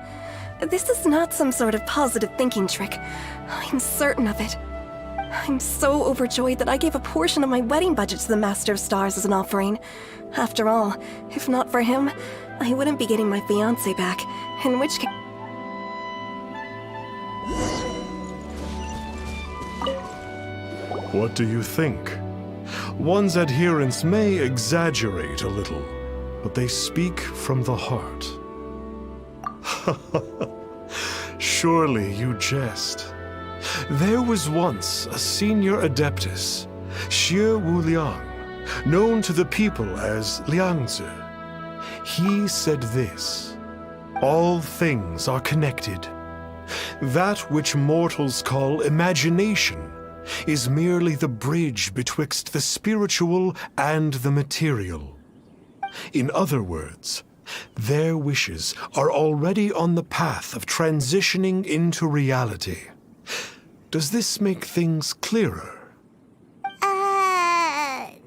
This is not some sort of positive thinking trick. I'm certain of it. I'm so overjoyed that I gave a portion of my wedding budget to the Master of Stars as an offering. After all, if not for him, I wouldn't be getting my fiancé back, in which case... What do you think? One's adherents may exaggerate a little, but they speak from the heart. Surely you jest. There was once a senior adeptus, Xie Wuliang, known to the people as Liangzi. He said this: all things are connected. That which mortals call imagination is merely the bridge betwixt the spiritual and the material. In other words, their wishes are already on the path of transitioning into reality. Does this make things clearer?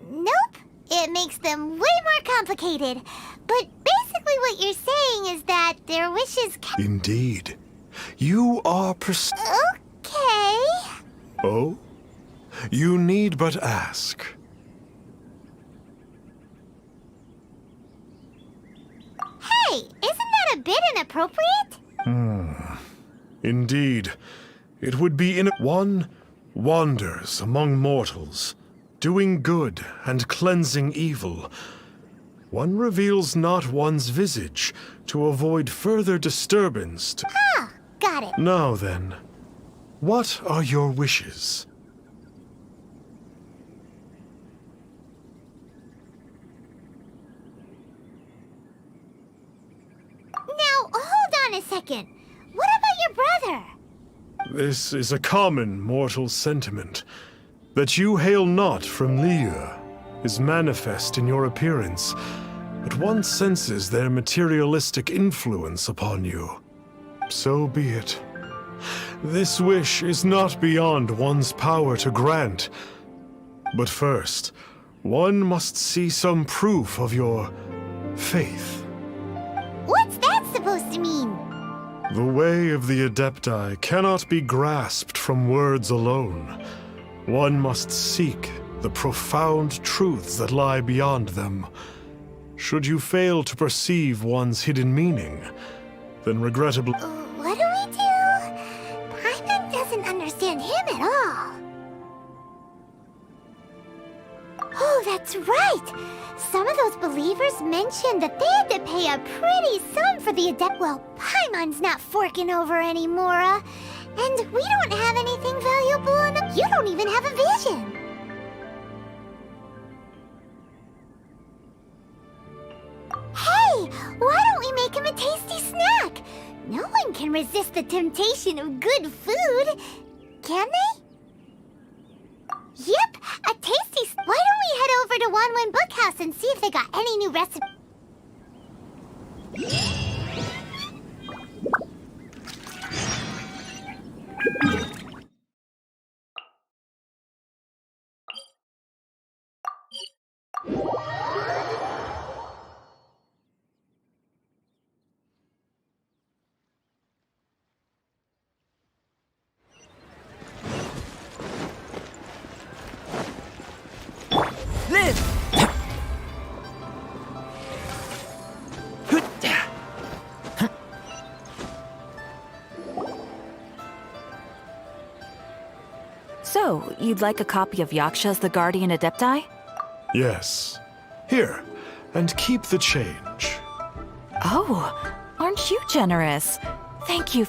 Nope. It makes them way more complicated. But basically what you're saying is that their wishes can... Indeed. You are Okay. Oh? You need but ask. Hey, isn't that a bit inappropriate? Indeed. It would be one wanders among mortals, doing good and cleansing evil. One reveals not one's visage to avoid further disturbance. Ah, got it. Now then, what are your wishes? Now, hold on a second. What about your brother? This is a common mortal sentiment. That you hail not from Liyue is manifest in your appearance, but one senses their materialistic influence upon you. So be it. This wish is not beyond one's power to grant. But first, one must see some proof of your faith. What's that supposed to mean? The way of the Adepti cannot be grasped from words alone. One must seek the profound truths that lie beyond them. Should you fail to perceive one's hidden meaning, then regrettably... What do we do? Paimon doesn't understand him at all. Oh, that's right! Some of those believers mentioned that they had to pay a pretty sum for the adept. Well, Paimon's not forking over anymore, and we don't have anything valuable enough. You don't even have a vision. Hey, why don't we make him a tasty snack? No one can resist the temptation of good food, can they? Yep, a tasty... Why don't we head over to Wanwen Bookhouse and see if they got any new recipes? So, you'd like a copy of Yaksha's The Guardian Adepti? Yes. Here, and keep the change. Oh, aren't you generous? Thank you.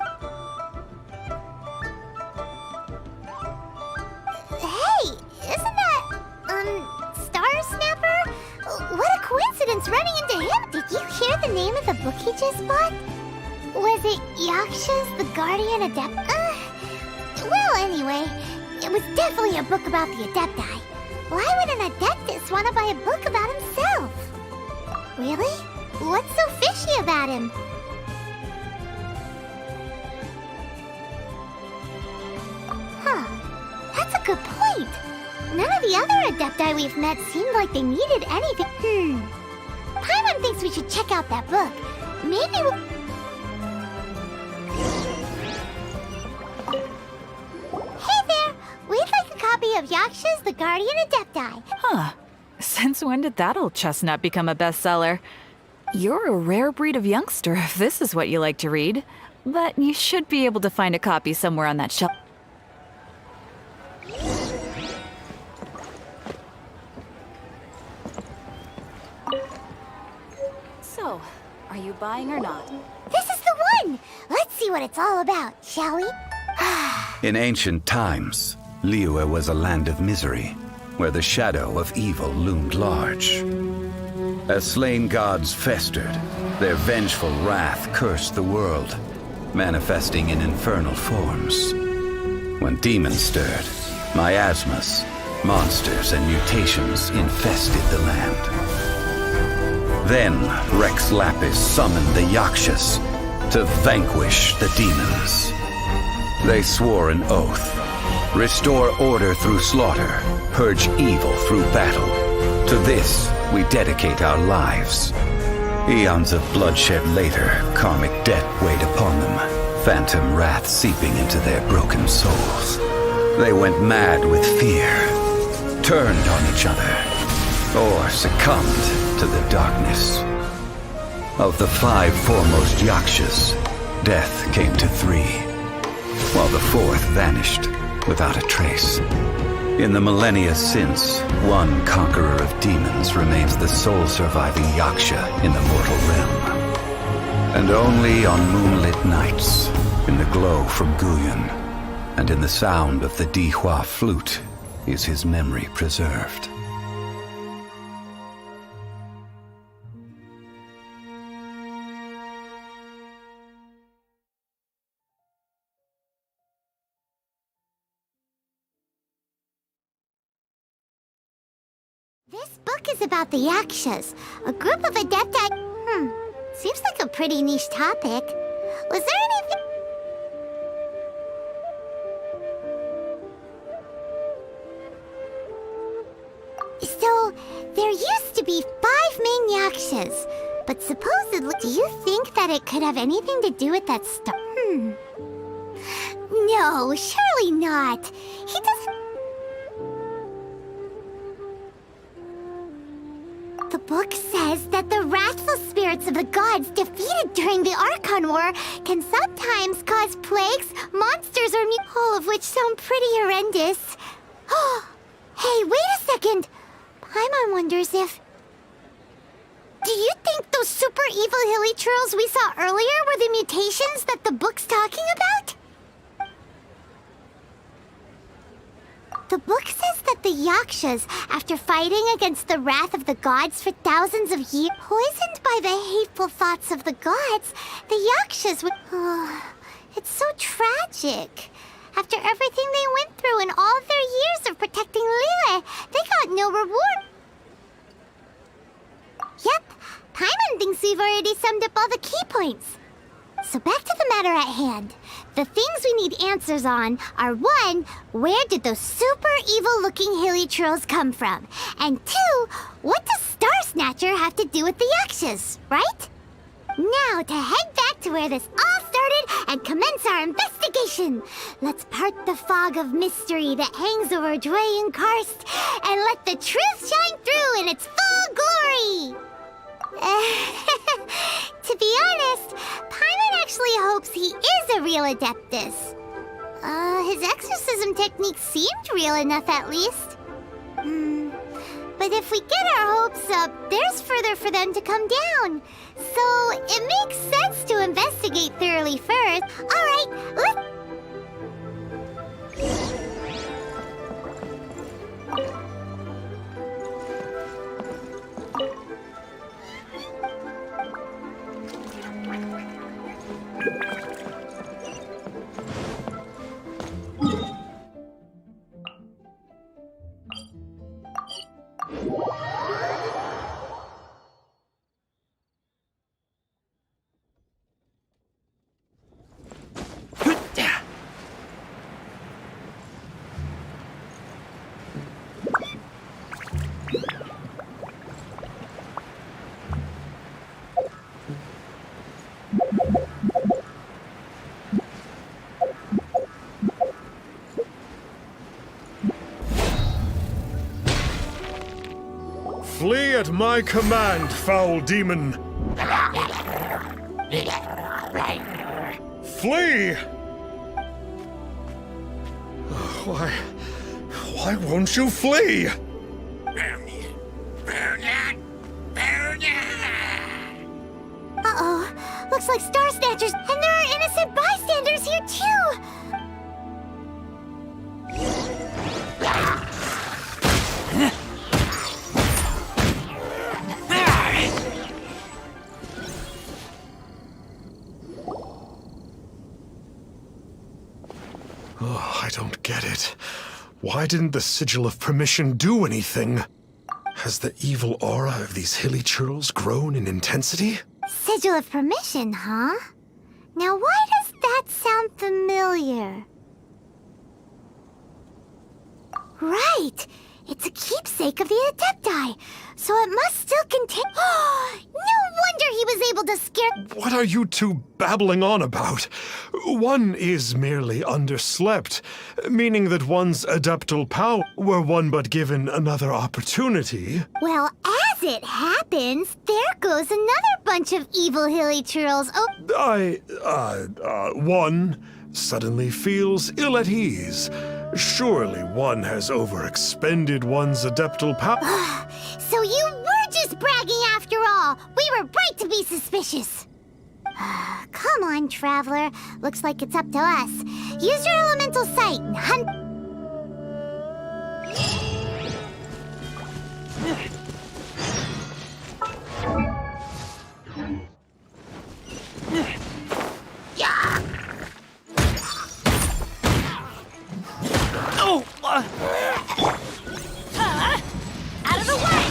Hey, isn't that, Star Snapper? What a coincidence running into him! Did you hear the name of the book he just bought? Was it Yaksha's The Guardian Adept? Well, anyway, it was definitely a book about the Adepti. Why would an Adeptus want to buy a book about himself? Really? What's so fishy about him? Huh. That's a good point. None of the other Adepti we've met seemed like they needed anything. Paimon thinks we should check out that book. Maybe we'll... Hey there! We'd like a copy of Yaksha's The Guardian Adepti. Huh. Since when did that old chestnut become a bestseller? You're a rare breed of youngster if this is what you like to read. But you should be able to find a copy somewhere on that shelf. So, are you buying or not? This is the one! Let's see what it's all about, shall we? In ancient times, Liyue was a land of misery, where the shadow of evil loomed large. As slain gods festered, their vengeful wrath cursed the world, manifesting in infernal forms. When demons stirred, miasmas, monsters, and mutations infested the land. Then Rex Lapis summoned the Yakshas to vanquish the demons. They swore an oath: restore order through slaughter, purge evil through battle. To this, we dedicate our lives. Eons of bloodshed later, karmic debt weighed upon them, phantom wrath seeping into their broken souls. They went mad with fear, turned on each other, or succumbed to the darkness. Of the 5 foremost Yakshas, death came to 3, while the 4th vanished without a trace. In the millennia since, one conqueror of demons remains the sole surviving Yaksha in the mortal realm. And only on moonlit nights, in the glow from Guyon, and in the sound of the Dihua flute, is his memory preserved. This book is about the Yakshas, a group of adepti... Seems like a pretty niche topic. Was there anything... So, there used to be 5 main Yakshas, but supposedly... Do you think that it could have anything to do with that star? No, surely not. He doesn't... The book says that the wrathful spirits of the gods defeated during the Archon War can sometimes cause plagues, monsters, or all of which sound pretty horrendous. Hey, wait a second! Paimon wonders if... Do you think those super evil hilly churls we saw earlier were the mutations that the book's talking about? The book says that the Yakshas, after fighting against the wrath of the gods for thousands of years, poisoned by the hateful thoughts of the gods, the Yakshas would... it's so tragic. After everything they went through and all of their years of protecting Liyue, they got no reward. Yep, Paimon thinks we've already summed up all the key points. So back to the matter at hand. The things we need answers on are 1, where did those super evil-looking hilly trolls come from? And 2, what does Star Snatcher have to do with the Yakshas, right? Now to head back to where this all started and commence our investigation. Let's part the fog of mystery that hangs over Dwayne Karst and let the truth shine through in its full glory. To be honest, Paimon actually hopes he is a real Adeptus. His exorcism technique seemed real enough at least. But if we get our hopes up, there's further for them to come down. So it makes sense to investigate thoroughly first. Alright, let's... Flee at my command, foul demon! Flee! Why won't you flee? Uh-oh. Looks like Star Snatchers, and there are innocent bystanders here too! Oh, I don't get it. Why didn't the Sigil of Permission do anything? Has the evil aura of these hilly churls grown in intensity? Sigil of Permission, huh? Now why does that sound familiar? Right! It's a keepsake of the Adepti, so it must still contain— No wonder he was able to scare— What are you two babbling on about? One is merely underslept, meaning that one's adeptal power, were one but given another opportunity. Well, as it happens, there goes another bunch of evil hilly churls. One suddenly feels ill at ease. Surely one has overexpended one's adeptal power. So you were just bragging after all! We were right to be suspicious! Come on, Traveler. Looks like it's up to us. Use your elemental sight and hunt— Out of the way!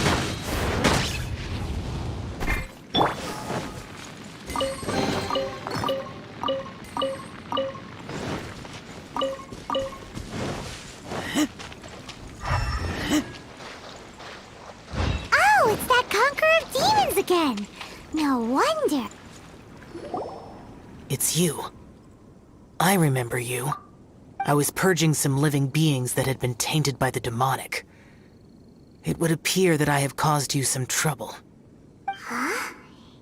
Oh, it's that Conqueror of Demons again! No wonder. It's you. I remember you. I was purging some living beings that had been tainted by the demonic. It would appear that I have caused you some trouble. Huh?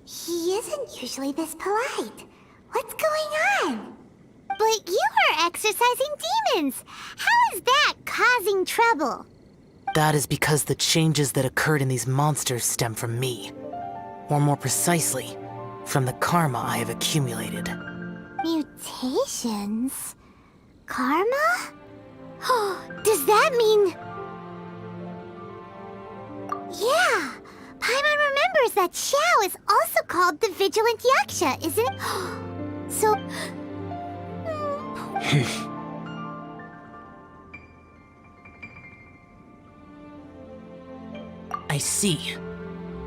He isn't usually this polite. What's going on? But you are exercising demons! How is that causing trouble? That is because the changes that occurred in these monsters stem from me. Or more precisely, from the karma I have accumulated. Mutations? Karma? Does that mean— Yeah! Paimon remembers that Xiao is also called the Vigilant Yaksha, isn't it? So— I see.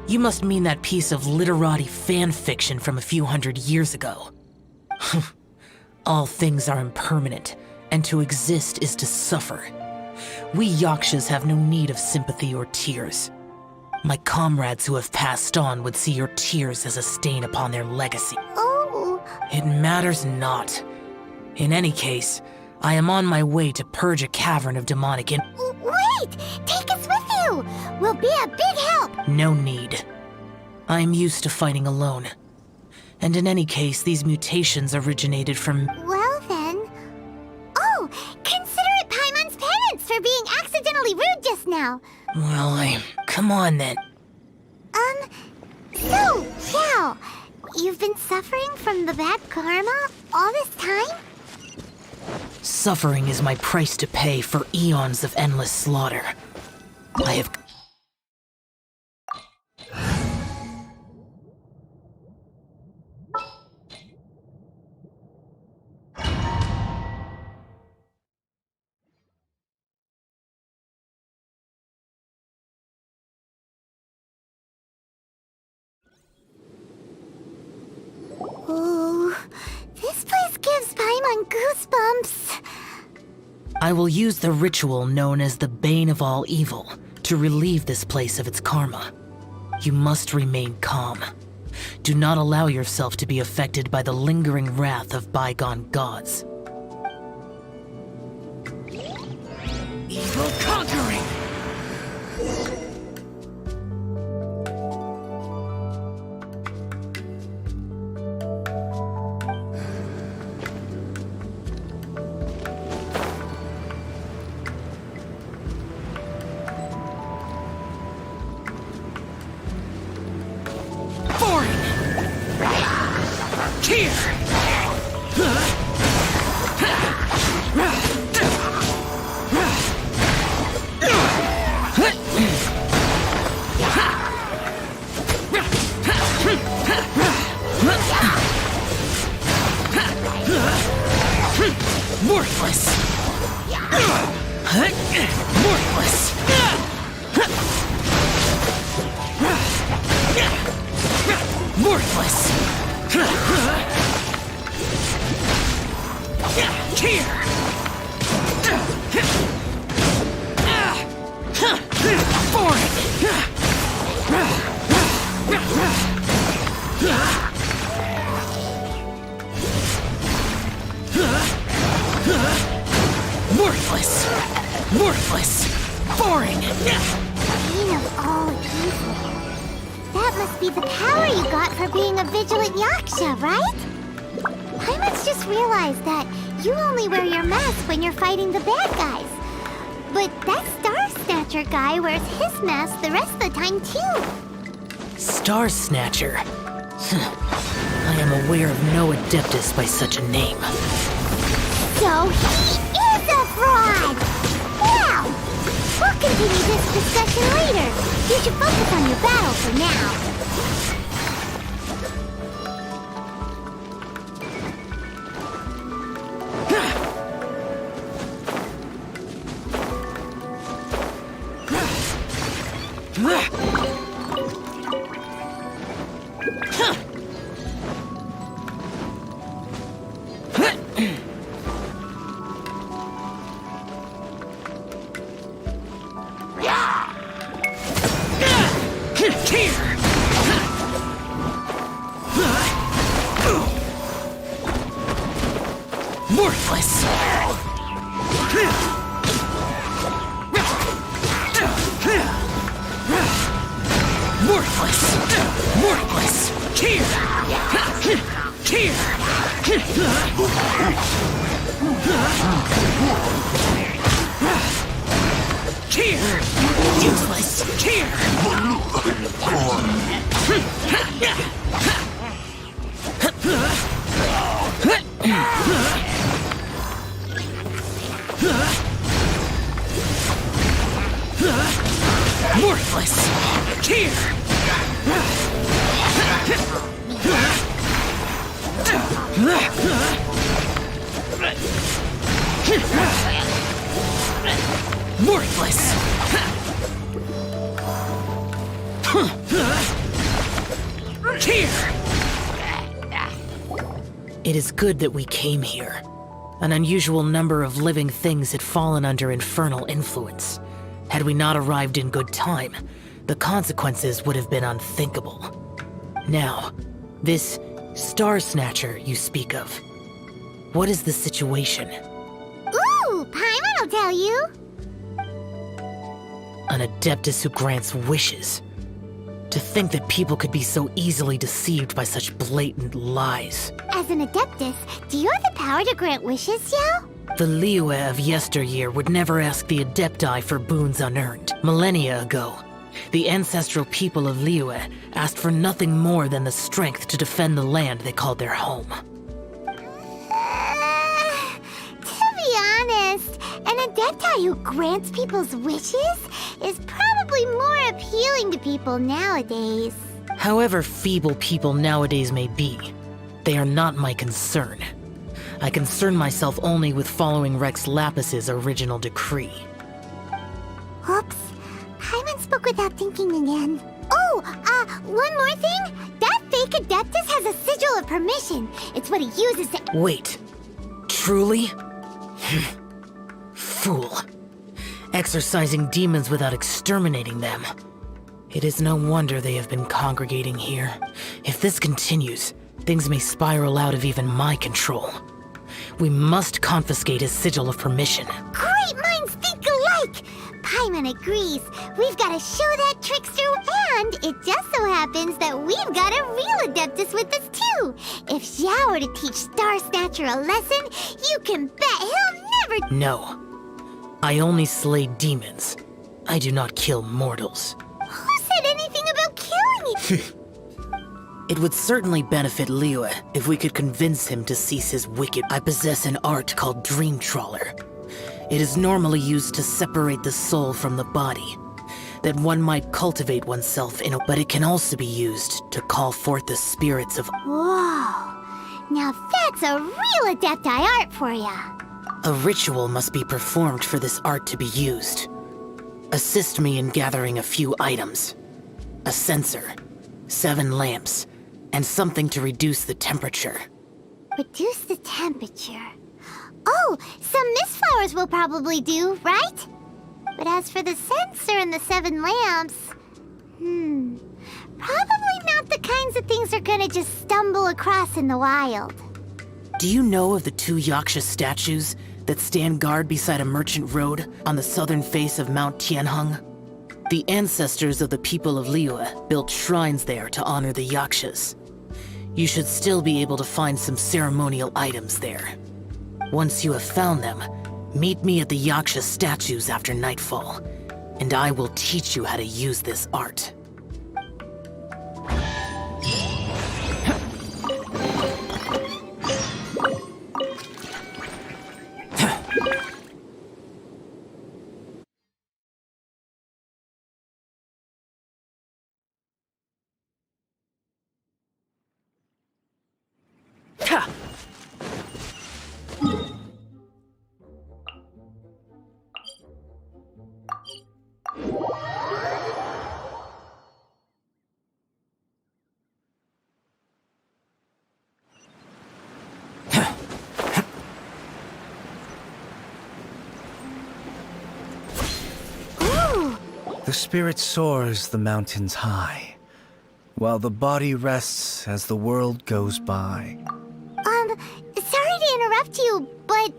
You must mean that piece of literati fan fiction from a few hundred years ago. All things are impermanent, and to exist is to suffer. We Yakshas have no need of sympathy or tears. My comrades who have passed on would see your tears as a stain upon their legacy. Oh. It matters not. In any case, I am on my way to purge a cavern of demonic Wait! Take us with you! We'll be a big help! No need. I am used to fighting alone. And in any case, these mutations originated from— Well then— Oh! Consider it Paimon's penance for being accidentally rude just now! Well, come on then. So, Xiao, you've been suffering from the bad karma all this time? Suffering is my price to pay for eons of endless slaughter. I have— Oh, this place gives Paimon goosebumps. I will use the ritual known as the Bane of All Evil to relieve this place of its karma. You must remain calm. Do not allow yourself to be affected by the lingering wrath of bygone gods. Evil conquering! Worthless! Worthless! Worthless! Here! Worthless! Worthless! Boring! Queen of all evil. That must be the power you got for being a vigilant yaksha, right? Paimon just realized that you only wear your mask when you're fighting the bad guys. But that Star Snatcher guy wears his mask the rest of the time, too. Star Snatcher. I am aware of no Adeptus by such a name. So he is a fraud! Now, we'll continue this discussion later. You should focus on your battle for now. Worthless! Worthless! Worthless! Here! Here! Here! Useless! Here! Worthless! Here! Worthless! Here! It is good that we came here. An unusual number of living things had fallen under infernal influence. Had we not arrived in good time, the consequences would have been unthinkable. Now, this Star Snatcher you speak of, what is the situation? Ooh, Paimon will tell you. An Adeptus who grants wishes. To think that people could be so easily deceived by such blatant lies. As an Adeptus, do you have the power to grant wishes, Yao? The Liyue of yesteryear would never ask the Adepti for boons unearned. Millennia ago, the ancestral people of Liyue asked for nothing more than the strength to defend the land they called their home. To be honest, an Adepti who grants people's wishes is probably more appealing to people nowadays. However feeble people nowadays may be, they are not my concern. I concern myself only with following Rex Lapis's original decree. Oops. Paimon spoke without thinking again. Oh, one more thing. That fake Adeptus has a sigil of permission. It's what he uses to— Wait. Truly? Fool. Exorcising demons without exterminating them. It is no wonder they have been congregating here. If this continues, things may spiral out of even my control. We must confiscate his sigil of permission. Great minds think alike! Paimon agrees. We've got to show that trickster, and it just so happens that we've got a real Adeptus with us too. If Xiao were to teach Star Snatcher a lesson, you can bet he'll never— No. I only slay demons. I do not kill mortals. Who said anything about killing it? It would certainly benefit Liyue if we could convince him to cease his wicked. I possess an art called Dream Trawler. It is normally used to separate the soul from the body, that one might cultivate oneself in a, but it can also be used to call forth the spirits of. Whoa. Now that's a real Adepti art for ya. A ritual must be performed for this art to be used. Assist me in gathering a few items. A censer, 7 lamps, and something to reduce the temperature. Reduce the temperature. Oh, some mist flowers will probably do, right? But as for the censer and the 7 lamps, probably not the kinds of things they're gonna just stumble across in the wild. Do you know of the 2 Yaksha statues that stand guard beside a merchant road on the southern face of Mount Tianheng? The ancestors of the people of Liyue built shrines there to honor the Yakshas. You should still be able to find some ceremonial items there. Once you have found them, meet me at the Yaksha statues after nightfall, and I will teach you how to use this art. The spirit soars the mountains high, while the body rests as the world goes by. Sorry to interrupt you, but...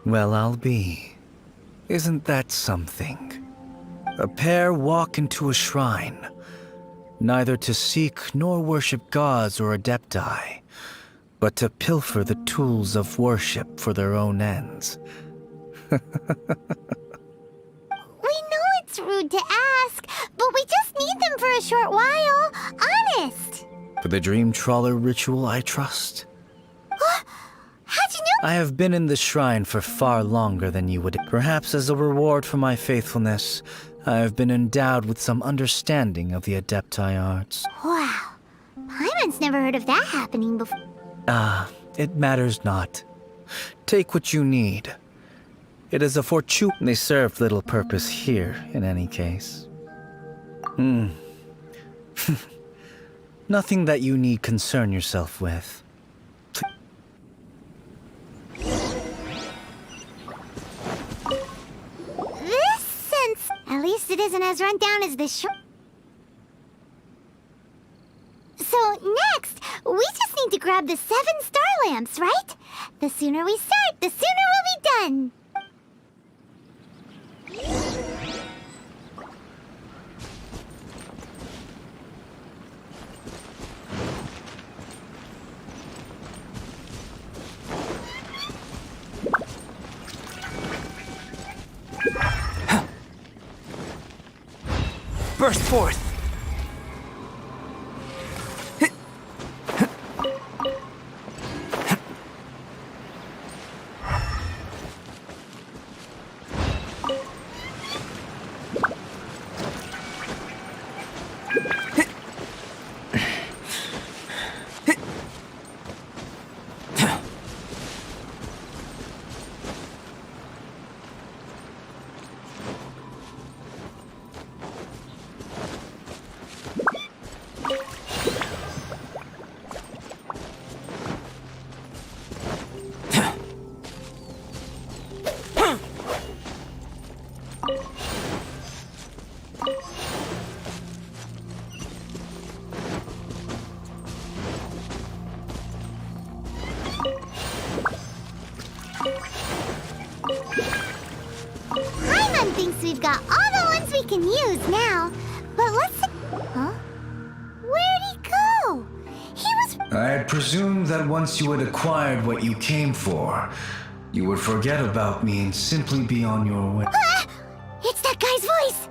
Well, I'll be. Isn't that something? A pair walk into a shrine, neither to seek nor worship gods or adepti, but to pilfer the tools of worship for their own ends. We know it's rude to ask, but we just need them for a short while. Honest. For the Dream Trawler ritual, I trust. How'd you know? I have been in the shrine for far longer than you would. Perhaps as a reward for my faithfulness, I have been endowed with some understanding of the Adepti arts. Wow. Paimon's never heard of that happening before. It matters not. Take what you need. It is a fortune. They served little purpose here, in any case. Nothing that you need concern yourself with. This sense... At least it isn't as run down as this So next, we just need to grab the 7 star lamps, right? The sooner we start, the sooner we'll be done. Burst forth! Paimon thinks we've got all the ones we can use now. But let's... Huh? Where'd he go? He was... I had presumed that once you had acquired what you came for, you would forget about me and simply be on your way. It's that guy's voice!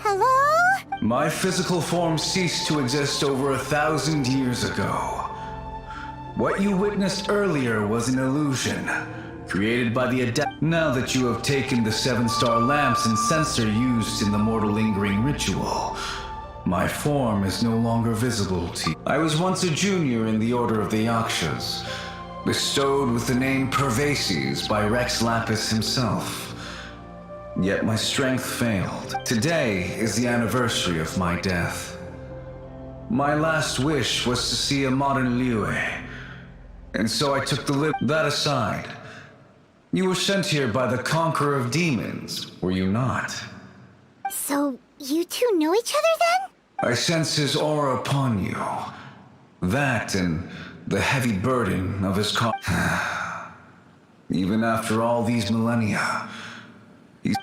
Hello? My physical form ceased to exist over 1,000 years ago. What you witnessed earlier was an illusion, created by the adept. Now that you have taken the 7-star lamps and censer used in the mortal lingering ritual, my form is no longer visible to you. I was once a junior in the Order of the Yakshas, bestowed with the name Pervases by Rex Lapis himself. Yet my strength failed. Today is the anniversary of my death. My last wish was to see a modern Liyue, and so I took the lip. That aside, you were sent here by the Conqueror of Demons, were you not? So, you two know each other then? I sense his aura upon you. That and the heavy burden of his Even after all these millennia,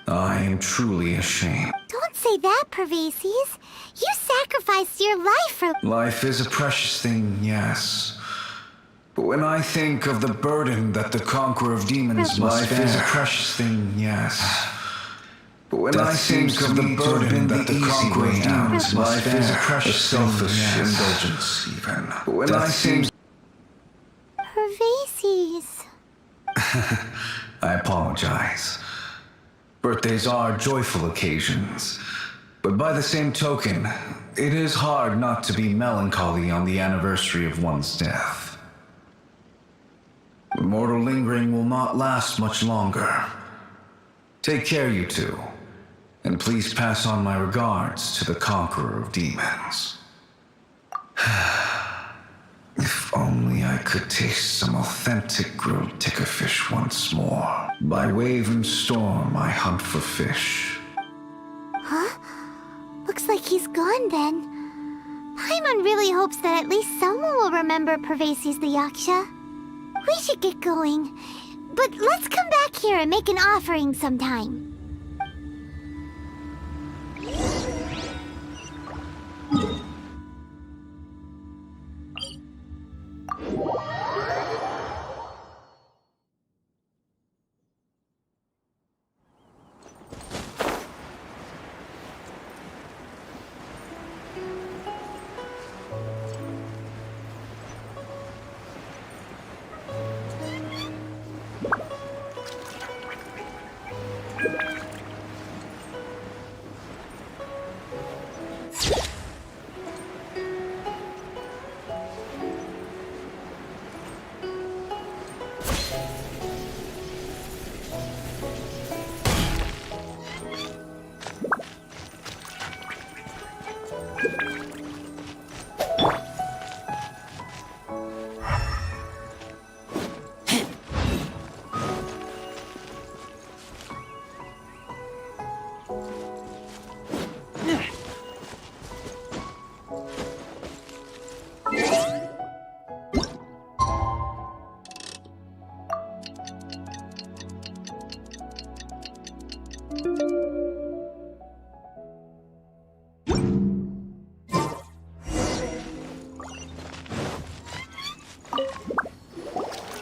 I am truly ashamed. Don't say that, Pervases. You sacrificed your life for... Life is a precious thing, yes. But when I think of the burden that the Conqueror of Demons must bear... Life is a precious thing, yes. But when I think of the burden that the Conqueror of Demons must bear... Life is a precious selfish indulgence, even. But when I think... Pervases. I apologize. Birthdays are joyful occasions. But by the same token, it is hard not to be melancholy on the anniversary of one's death. The mortal lingering will not last much longer. Take care, you two, and please pass on my regards to the Conqueror of Demons. If only I could taste some authentic grilled ticker fish once more. By wave and storm, I hunt for fish. Huh? Looks like he's gone then. Paimon really hopes that at least someone will remember Pervases the Yaksha. We should get going. But let's come back here and make an offering sometime.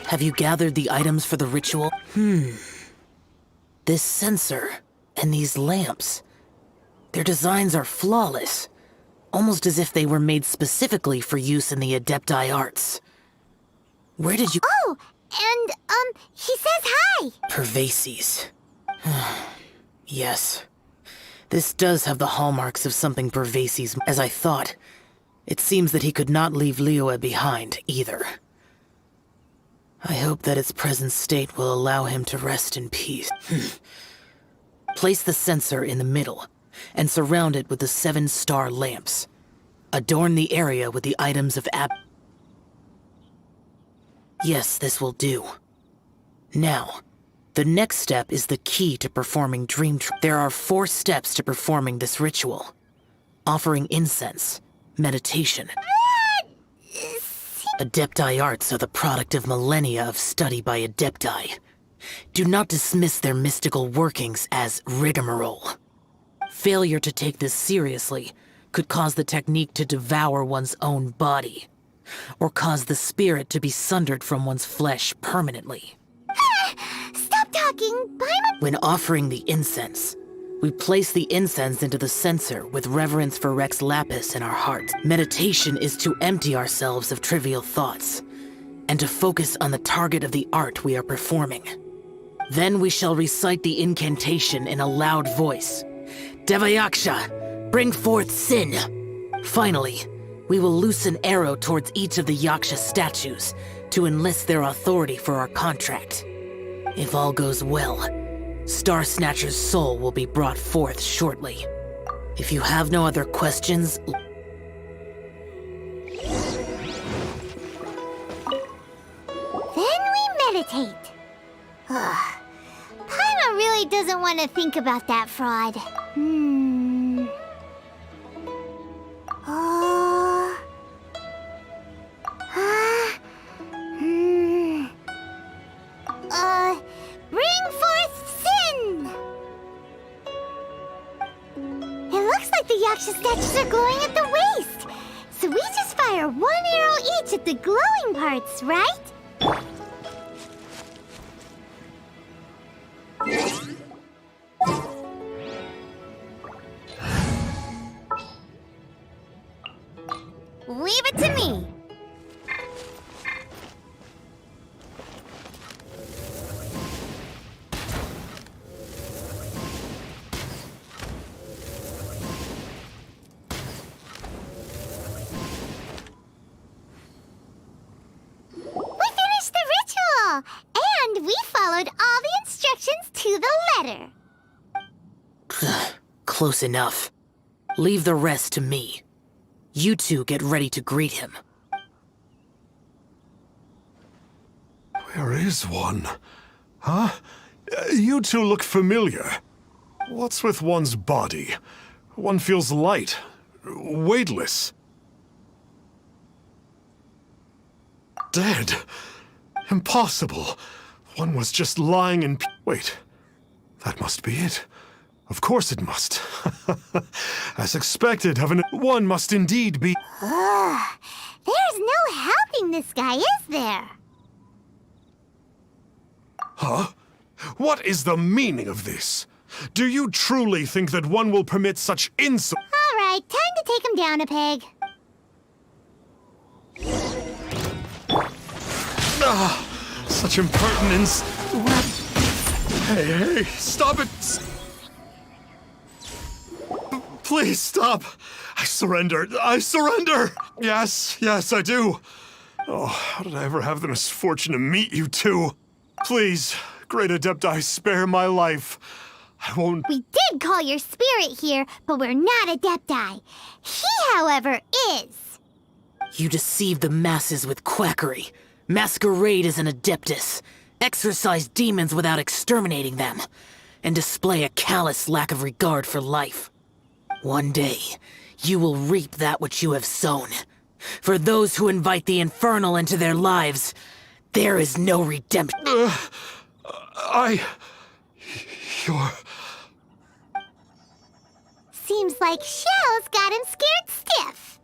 Have you gathered the items for the ritual? This censer and these lamps. Their designs are flawless. Almost as if they were made specifically for use in the Adepti arts. Where did you— Oh, and, he says hi! Pervases. Yes. This does have the hallmarks of something Pervases. As I thought, it seems that he could not leave Liyue behind, either. I hope that its present state will allow him to rest in peace. Place the censer in the middle, and surround it with the 7-star lamps. Adorn the area with the items of Yes, this will do. Now, the next step is the key to performing There are 4 steps to performing this ritual. Offering incense, meditation. Adepti arts are the product of millennia of study by Adepti. Do not dismiss their mystical workings as rigmarole. Failure to take this seriously could cause the technique to devour one's own body, or cause the spirit to be sundered from one's flesh permanently. Stop talking! Paimon! When offering the incense, We place the incense into the censer with reverence for Rex Lapis in our hearts. Meditation is to empty ourselves of trivial thoughts and to focus on the target of the art we are performing. Then we shall recite the incantation in a loud voice. Devayaksha, bring forth sin. Finally, we will loose an arrow towards each of the Yaksha statues to enlist their authority for our contract. If all goes well, Star Snatcher's soul will be brought forth shortly. If you have no other questions... Then we meditate. Ugh. Paimon really doesn't want to think about that fraud. Bring forth sin! It looks like the Yaksha statues are glowing at the waist. So we just fire one arrow each at the glowing parts, right? Leave it to me. And we followed all the instructions to the letter. Close enough. Leave the rest to me. You two get ready to greet him. Where is one? Huh? You two look familiar. What's with one's body? One feels light, weightless. Dead. Impossible. One was just lying in... Wait. That must be it. Of course it must. As expected, one must indeed be... There's no helping this guy, is there? Huh? What is the meaning of this? Do you truly think that one will permit such insult? All right, time to take him down a peg. Such impertinence. Hey, stop it. Please stop. I surrender. Yes, I do. Oh, how did I ever have the misfortune to meet you two? Please, Great Adepti, spare my life. I won't... We did call your spirit here, but we're not Adepti. He, however, is. You deceive the masses with quackery. Masquerade as an Adeptus. Exorcise demons without exterminating them. And display a callous lack of regard for life. One day, you will reap that which you have sown. For those who invite the infernal into their lives, there is no redemption. You're... Seems like Shell's got him scared stiff.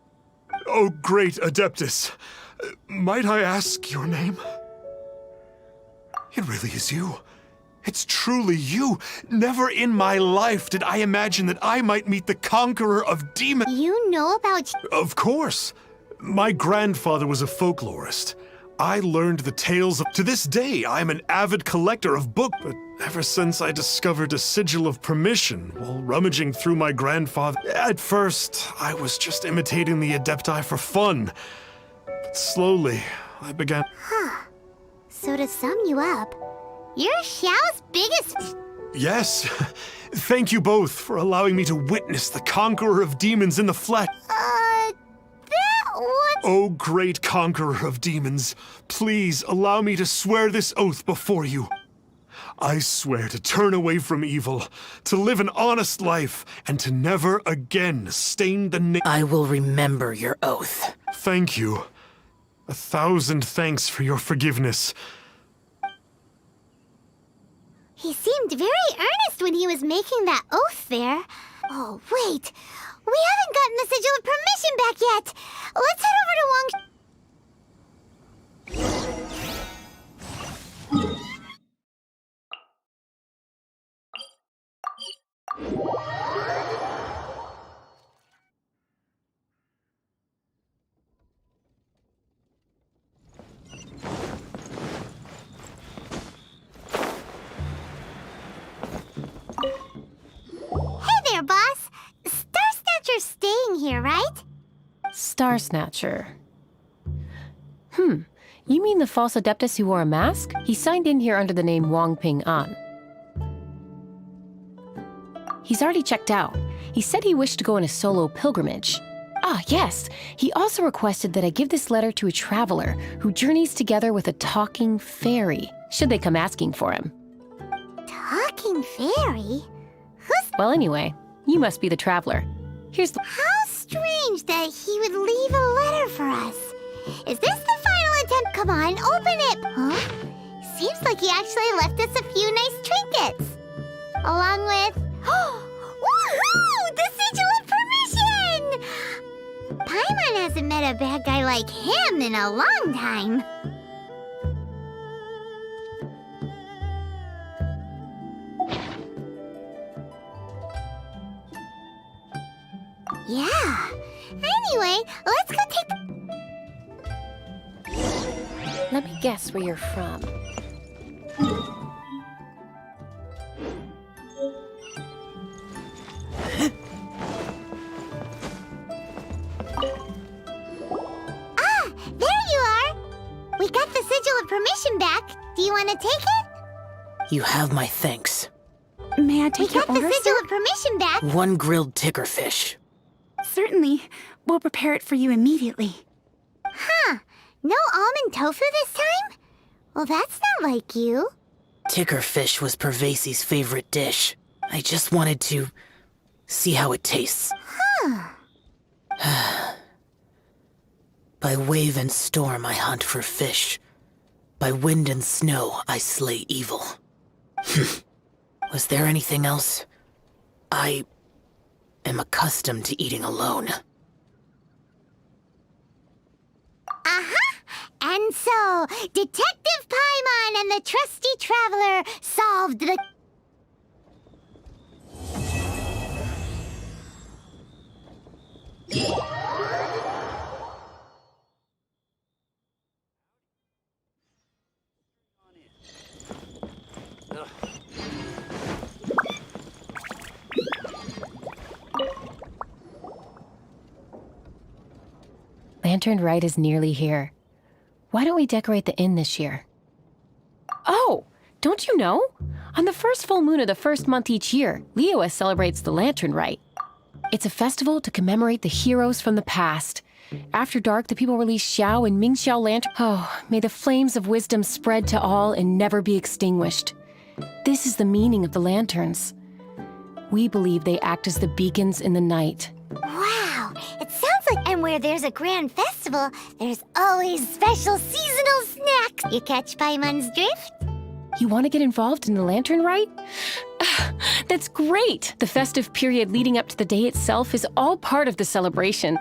Oh, great Adeptus. Might I ask your name? It really is you. It's truly you. Never in my life did I imagine that I might meet the conqueror of demons. You know about... Of course. My grandfather was a folklorist. I learned the tales of... To this day, I'm an avid collector of books, but ever since I discovered a sigil of permission while rummaging through my grandfather... At first, I was just imitating the Adepti for fun. But slowly, I began... So to sum you up, you're Xiao's biggest... Yes. Thank you both for allowing me to witness the conqueror of demons in the flesh. That was... Oh, great conqueror of demons, please allow me to swear this oath before you. I swear to turn away from evil, to live an honest life, and to never again stain the name. I will remember your oath. Thank you. 1,000 thanks for your forgiveness. He seemed very earnest when he was making that oath there. Oh, wait. We haven't gotten the sigil of permission back yet. Let's head over to Wang... Hey there, boss. Star Snatcher's staying here, right? Star Snatcher. You mean the false Adeptus who wore a mask? He signed in here under the name Wang Ping An. He's already checked out. He said he wished to go on a solo pilgrimage. Ah, yes. He also requested that I give this letter to a traveler who journeys together with a talking fairy, should they come asking for him. Talking fairy? Well, anyway, you must be the traveler. Here's the... How strange that he would leave a letter for us. Is this the final attempt? Come on, open it! Huh? Seems like he actually left us a few nice trinkets. Along with... Woohoo! The Sigil of Permission! Paimon hasn't met a bad guy like him in a long time. Yeah. Anyway, let's go take... Let me guess where you're from. There you are! We got the Sigil of Permission back. Do you want to take it? You have my thanks. May I take your We got order, the Sigil sir? of Permission back. One grilled ticker fish. Certainly. We'll prepare it for you immediately. Huh. No almond tofu this time? Well, that's not like you. Ticker fish was Pervasi's favorite dish. I just wanted to see how it tastes. By wave and storm I hunt for fish. By wind and snow I slay evil. Was there anything else? I am accustomed to eating alone. And so, Detective Paimon and the trusty traveler solved the... Lantern Rite is nearly here. Why don't we decorate the inn this year? Oh, don't you know? On the first full moon of the first month each year, Liyue celebrates the Lantern Rite. It's a festival to commemorate the heroes from the past. After dark, the people release Xiao and Mingxiao lantern. Oh, may the flames of wisdom spread to all and never be extinguished. This is the meaning of the lanterns. We believe they act as the beacons in the night. Wow, it sounds like... And where there's a grand festival, there's always special seasonal snacks. You catch Paimon's drift? You want to get involved in the Lantern Rite? That's great! The festive period leading up to the day itself is all part of the celebration.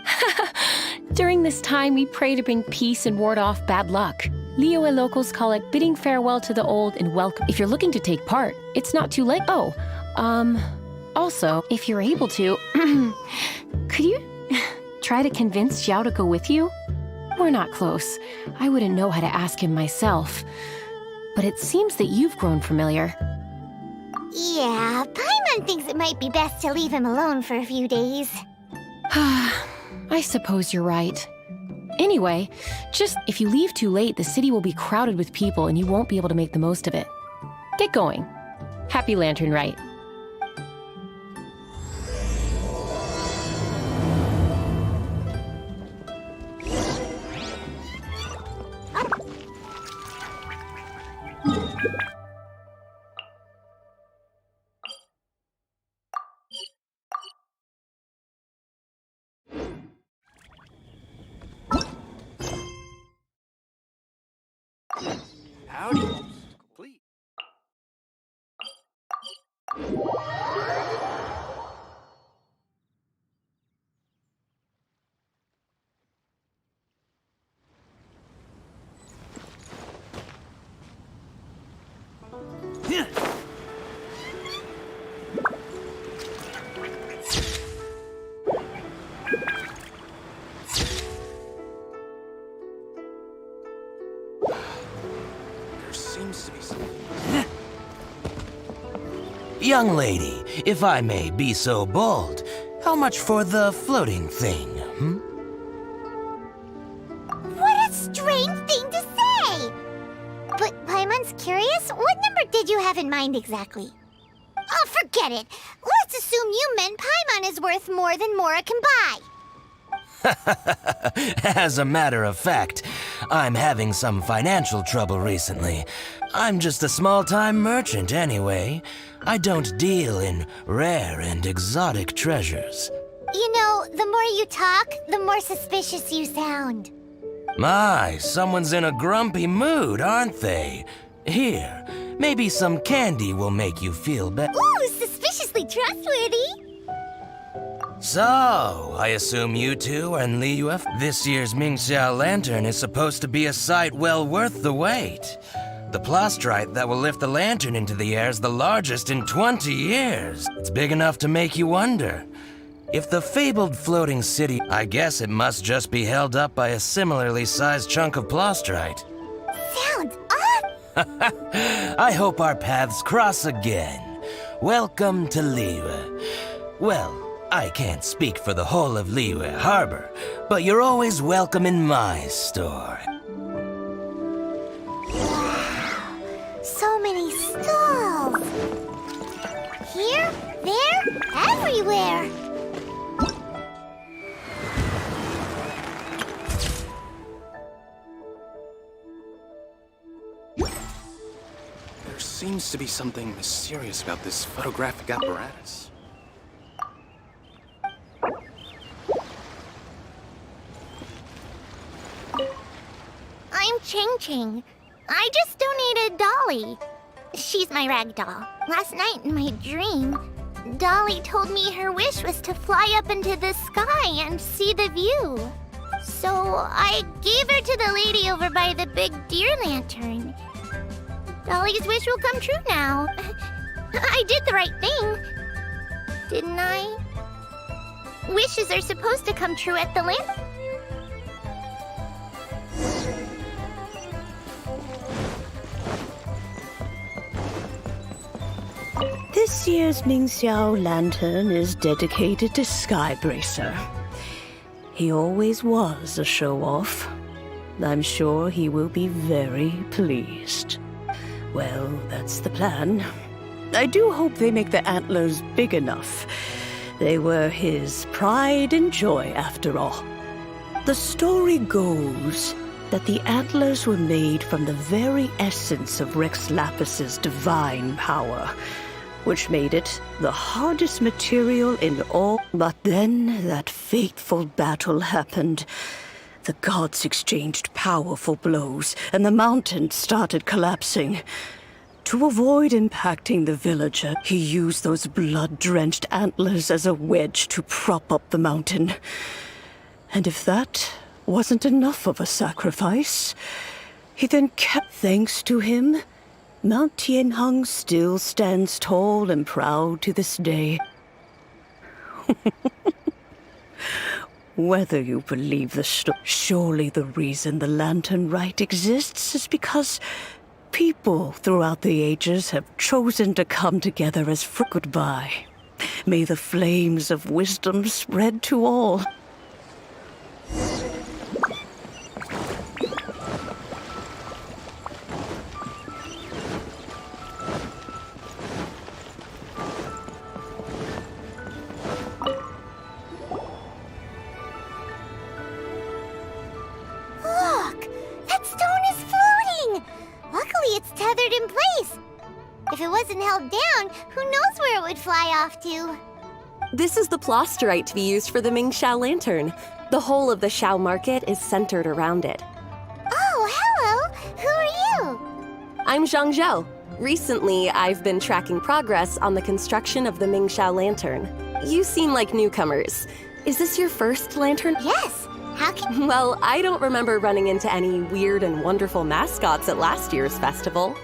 During this time, we pray to bring peace and ward off bad luck. Liyue locals call it bidding farewell to the old and welcome. If you're looking to take part, it's not too late. Oh, also, if you're able to, could you try to convince Xiao to go with you? We're not close. I wouldn't know how to ask him myself. But it seems that you've grown familiar. Yeah, Paimon thinks it might be best to leave him alone for a few days. I suppose you're right. Anyway, just if you leave too late, the city will be crowded with people and you won't be able to make the most of it. Get going. Happy Lantern Rite. Howdy. Complete. Young lady, if I may be so bold, how much for the floating thing, What a strange thing to say! But Paimon's curious, what number did you have in mind exactly? Oh, forget it. Let's assume you meant Paimon is worth more than Mora can buy. As a matter of fact, I'm having some financial trouble recently. I'm just a small-time merchant anyway. I don't deal in rare and exotic treasures. You know, the more you talk, the more suspicious you sound. My, someone's in a grumpy mood, aren't they? Here, maybe some candy will make you feel better. Ooh, suspiciously trustworthy! So, I assume you two and Liyue. This year's Mingxiao Lantern is supposed to be a sight well worth the wait. The plastrite that will lift the lantern into the air is the largest in 20 years. It's big enough to make you wonder. If the fabled floating city, I guess it must just be held up by a similarly sized chunk of plastrite. Sounds odd! I hope our paths cross again. Welcome to Liyue. Well, I can't speak for the whole of Liyue Harbor, but you're always welcome in my store. Wow, so many stalls! Here, there, everywhere! There seems to be something mysterious about this photographic apparatus. I'm Ching Ching. I just donated Dolly. She's my rag doll. Last night in my dream, Dolly told me her wish was to fly up into the sky and see the view. So I gave her to the lady over by the big deer lantern. Dolly's wish will come true now. I did the right thing, didn't I? Wishes are supposed to come true at the lantern. This year's Mingxiao Lantern is dedicated to Skybracer. He always was a show-off. I'm sure he will be very pleased. Well, that's the plan. I do hope they make the antlers big enough. They were his pride and joy, after all. The story goes that the antlers were made from the very essence of Rex Lapis's divine power, which made it the hardest material in all. But then that fateful battle happened. The gods exchanged powerful blows, and the mountain started collapsing. To avoid impacting the villager, he used those blood-drenched antlers as a wedge to prop up the mountain. And if that wasn't enough of a sacrifice, he then kept. Thanks to him, Mount Tianheng still stands tall and proud to this day. Whether you believe the story, surely the reason the Lantern Rite exists is because people throughout the ages have chosen to come together as goodbye. May the flames of wisdom spread to all. It's tethered in place. If it wasn't held down, who knows where it would fly off to? This is the plasterite to be used for the Mingxiao Lantern. The whole of the Xiao market is centered around it. Oh, hello! Who are you? I'm Zhang Zhou. Recently, I've been tracking progress on the construction of the Mingxiao Lantern. You seem like newcomers. Is this your first lantern? Yes. How can... Well, I don't remember running into any weird and wonderful mascots at last year's festival.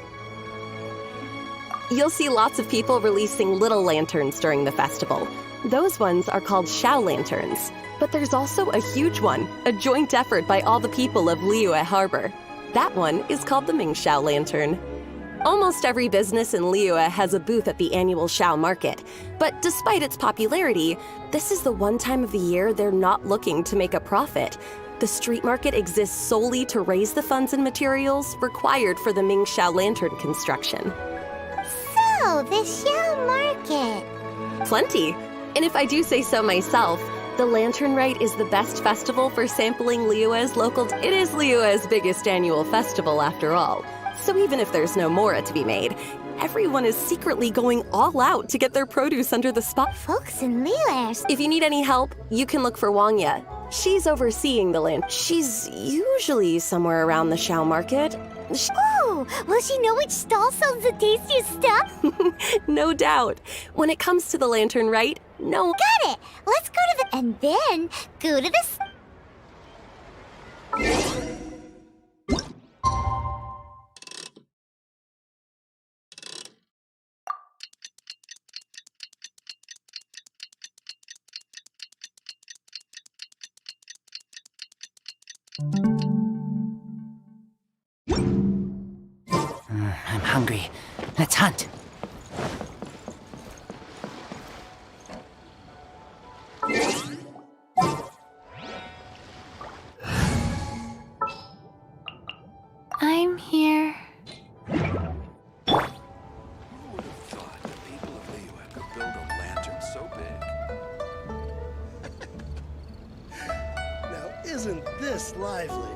You'll see lots of people releasing little lanterns during the festival. Those ones are called Xiao Lanterns. But there's also a huge one, a joint effort by all the people of Liyue Harbor. That one is called the Mingxiao Lantern. Almost every business in Liyue has a booth at the annual Xiao Market. But despite its popularity, this is the one time of the year they're not looking to make a profit. The street market exists solely to raise the funds and materials required for the Mingxiao Lantern construction. So, the Xiao Market. Plenty. And if I do say so myself, the Lantern Rite is the best festival for sampling Liyue's local... It is Liyue's biggest annual festival, after all. So even if there's no mora to be made, everyone is secretly going all out to get their produce under the spot. Folks in Liyue. If you need any help, you can look for Wangya. She's overseeing the land. She's usually somewhere around the Xiao Market. Oh, will she know which stall sells the tastiest stuff? No doubt. When it comes to the Lantern Rite, no... Got it! Let's go to the... And then, go to the... I'm hungry. Let's hunt. I'm here. Who would have thought the people of Liyue could build a lantern so big? Now, isn't this lively?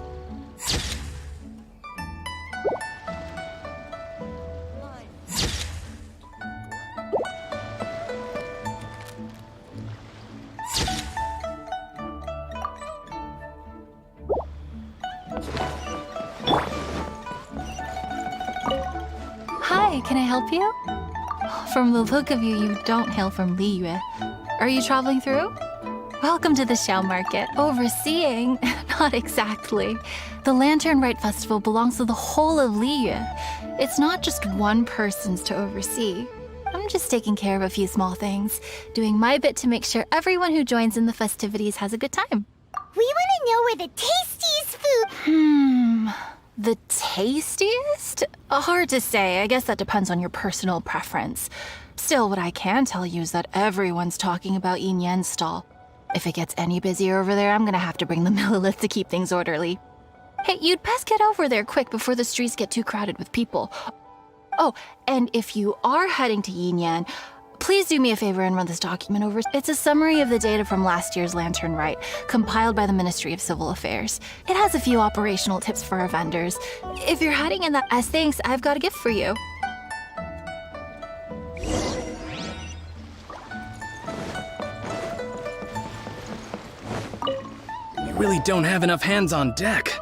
Hi, can I help you? From the look of you, you don't hail from Liyue. Are you traveling through? Welcome to the Xiao Market. Overseeing? Not exactly. The Lantern Rite Festival belongs to the whole of Liyue. It's not just one person's to oversee. I'm just taking care of a few small things, doing my bit to make sure everyone who joins in the festivities has a good time. We want to know where the tastiest food... The tastiest? Hard to say. I guess that depends on your personal preference. Still, what I can tell you is that everyone's talking about Yin Yan's stall. If it gets any busier over there, I'm gonna have to bring the millilith to keep things orderly. Hey, you'd best get over there quick before the streets get too crowded with people. Oh, and if you are heading to Yin Yan, please do me a favor and run this document over. It's a summary of the data from last year's Lantern Rite, compiled by the Ministry of Civil Affairs. It has a few operational tips for our vendors. If you're heading in that, as thanks, I've got a gift for you. You really don't have enough hands on deck.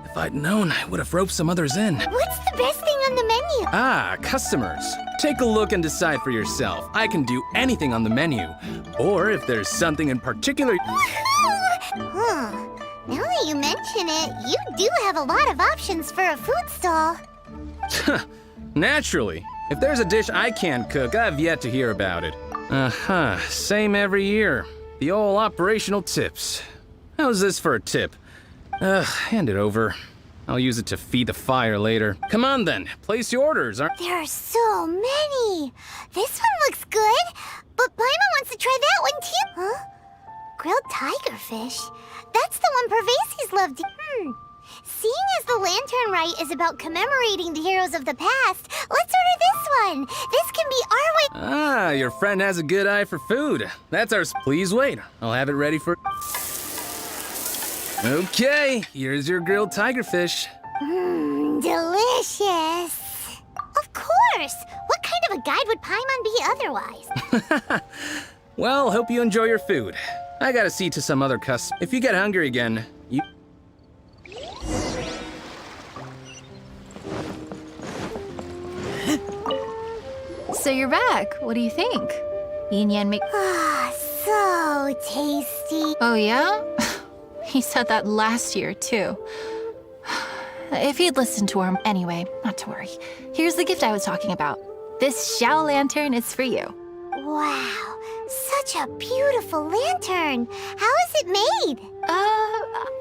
If I'd known, I would have roped some others in. What's the best thing on the menu? Ah, customers. Take a look and decide for yourself. I can do anything on the menu. Or if there's something in particular... Huh. Now that you mention it, you do have a lot of options for a food stall. Naturally. If there's a dish I can't cook, I've yet to hear about it. Uh-huh. Same every year. The old operational tips. How's this for a tip? Hand it over. I'll use it to feed the fire later. Come on then, place your orders. There are so many. This one looks good, but Paimon wants to try that one too. Huh? Grilled tigerfish. That's the one Pervasi's loved. Seeing as the Lantern Rite is about commemorating the heroes of the past, let's order this one. This can be our way. Ah, your friend has a good eye for food. That's ours. Please wait. I'll have it ready for... Okay, here's your grilled tigerfish. Delicious. Of course. What kind of a guide would Paimon be otherwise? Well, hope you enjoy your food. I gotta see to some other customers. If you get hungry again, you... So you're back. What do you think? Yin Yan make... Ah, so tasty. Oh yeah? He said that last year, too. If he'd listened to him... Anyway, not to worry. Here's the gift I was talking about. This Xiao Lantern is for you. Wow, such a beautiful lantern. How is it made?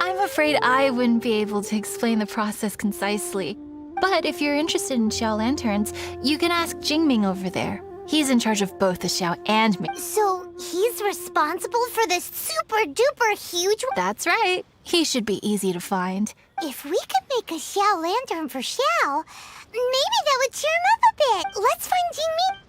I'm afraid I wouldn't be able to explain the process concisely. But if you're interested in Xiao lanterns, you can ask Jingming over there. He's in charge of both the Xiao and me. So he's responsible for this super duper huge one? That's right. He should be easy to find. If we could make a Xiao lantern for Xiao, maybe that would cheer him up a bit. Let's find Jingming.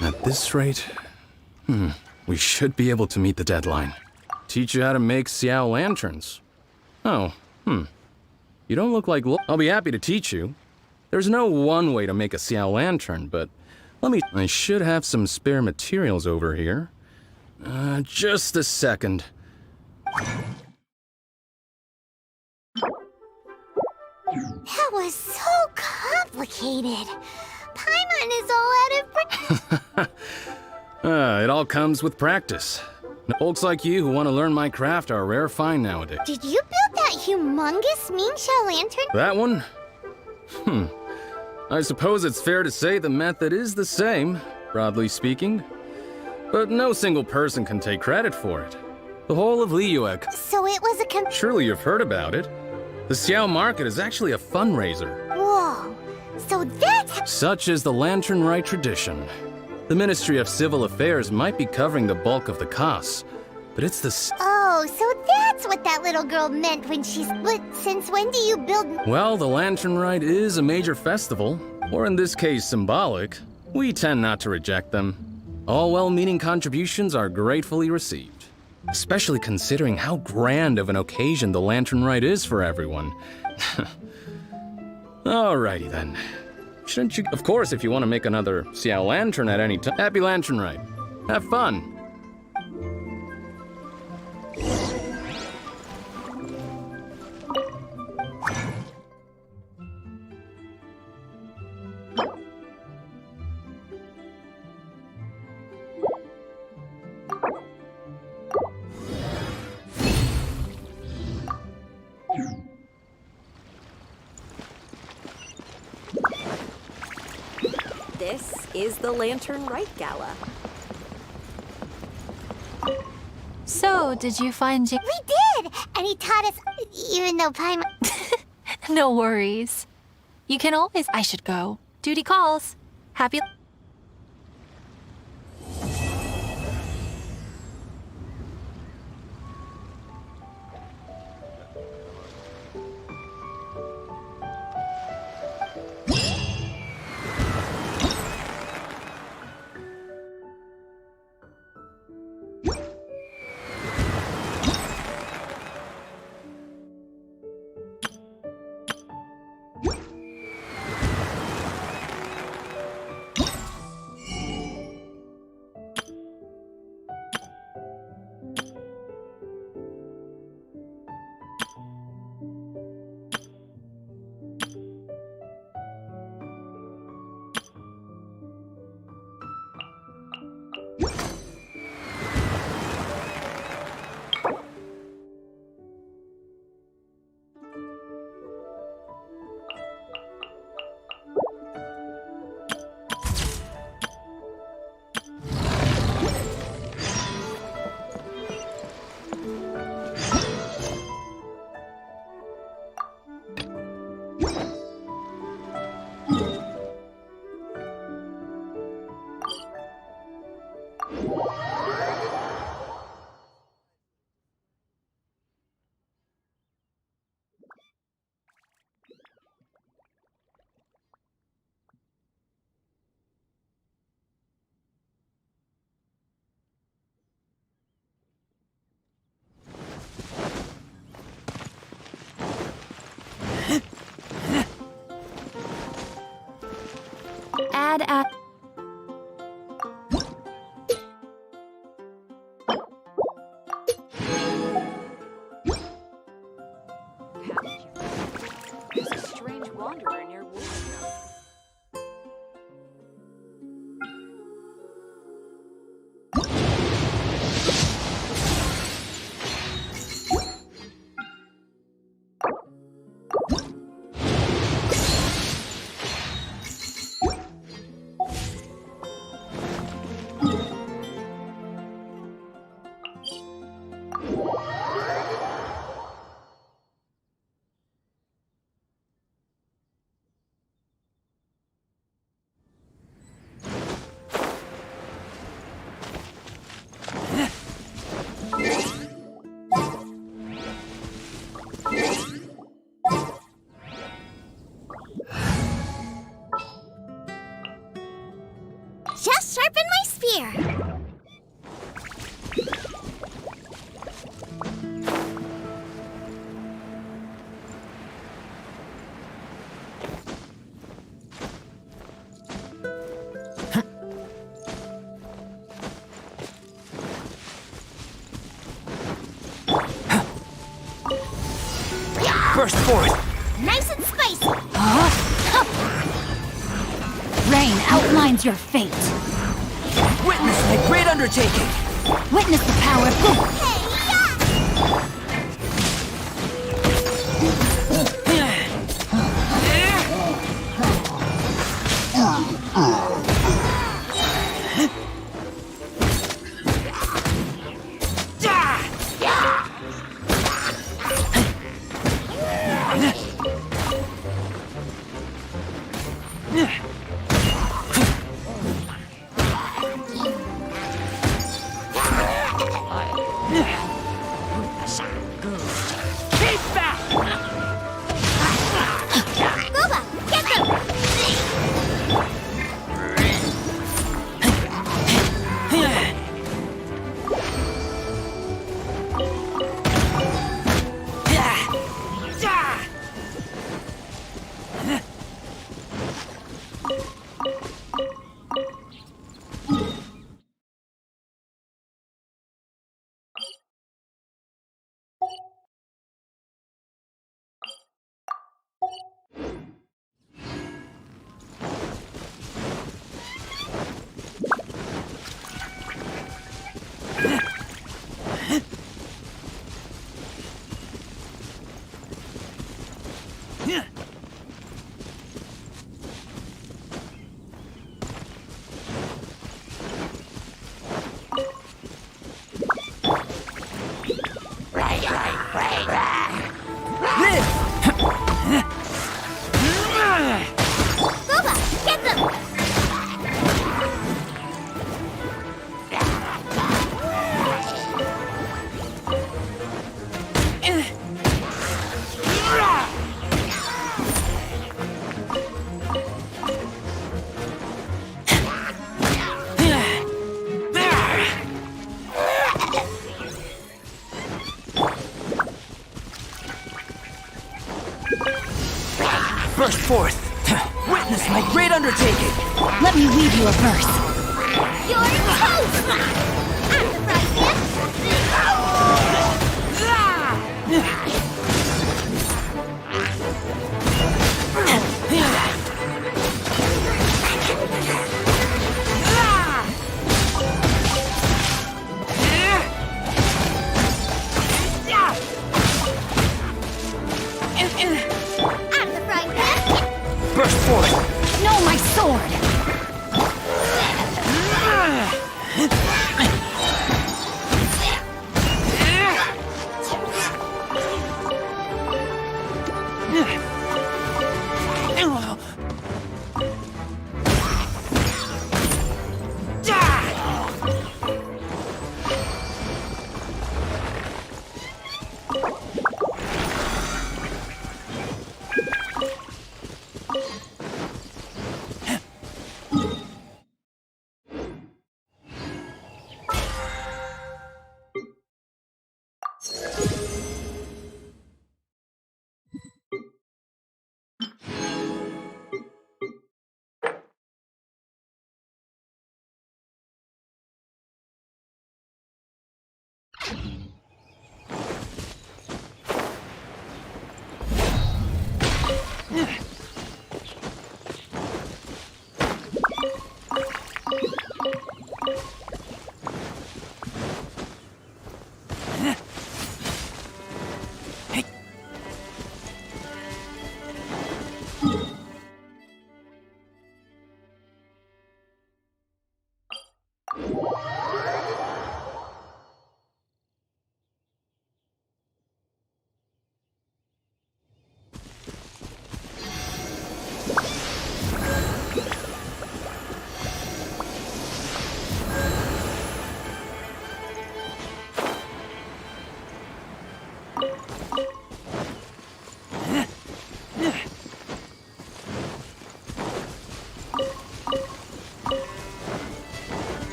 At this rate, we should be able to meet the deadline. Teach you how to make Xiao lanterns. Oh, You don't look like... I'll be happy to teach you. There's no one way to make a Xiao lantern, but I should have some spare materials over here. Just a second. That was so complicated. Paimon is all out of It all comes with practice. Folks like you who want to learn my craft are a rare find nowadays. Did you build that humongous Mingxiao lantern? That one? I suppose it's fair to say the method is the same, broadly speaking. But no single person can take credit for it. The whole of Liyue. So it was a Surely you've heard about it. The Xiao market is actually a fundraiser. Whoa. So that's... Such is the Lantern Rite tradition. The Ministry of Civil Affairs might be covering the bulk of the costs, but it's the... Oh, so that's what that little girl meant when she's... But since when do you build... Well, the Lantern Rite is a major festival, or in this case, symbolic. We tend not to reject them. All well-meaning contributions are gratefully received, especially considering how grand of an occasion the Lantern Rite is for everyone. Alrighty then. Shouldn't you... Of course, if you want to make another Xiao lantern at any time. Happy Lantern Rite. Have fun. This is the Lantern Rite Gala. So, did you find We did! And he taught us... Even though Paimon... No worries. You can always... I should go. Duty calls. Happy... Add. There's a strange wanderer near Wolfsburg. just sharpened my spear. Burst forth! Nice and spicy. Rain outlines your fate. Witness my great undertaking! Witness the power. Burst forth! Witness my great undertaking! Let me weave you a verse. You're toast! I'm the Burst forth! No, my sword!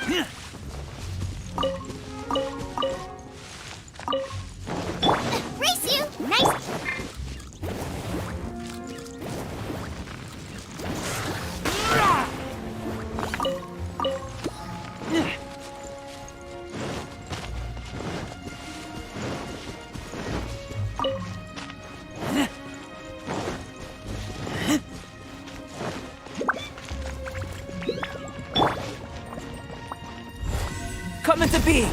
Race you! Nice! Come into being!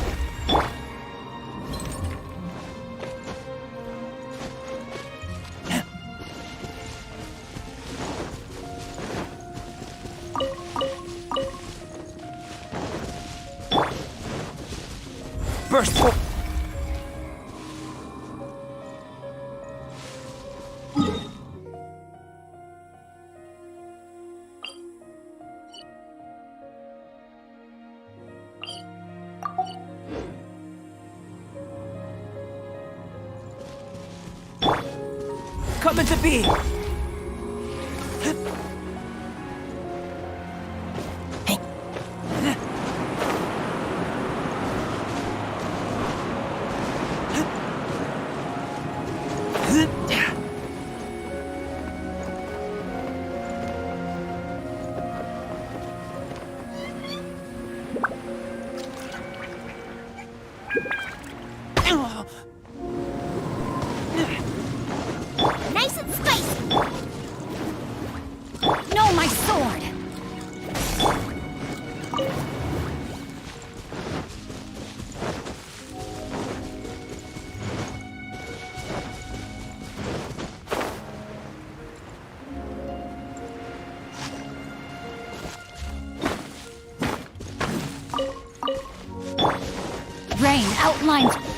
Burst forth! Come into being! Nice and spicy! No, my sword! Rain outlines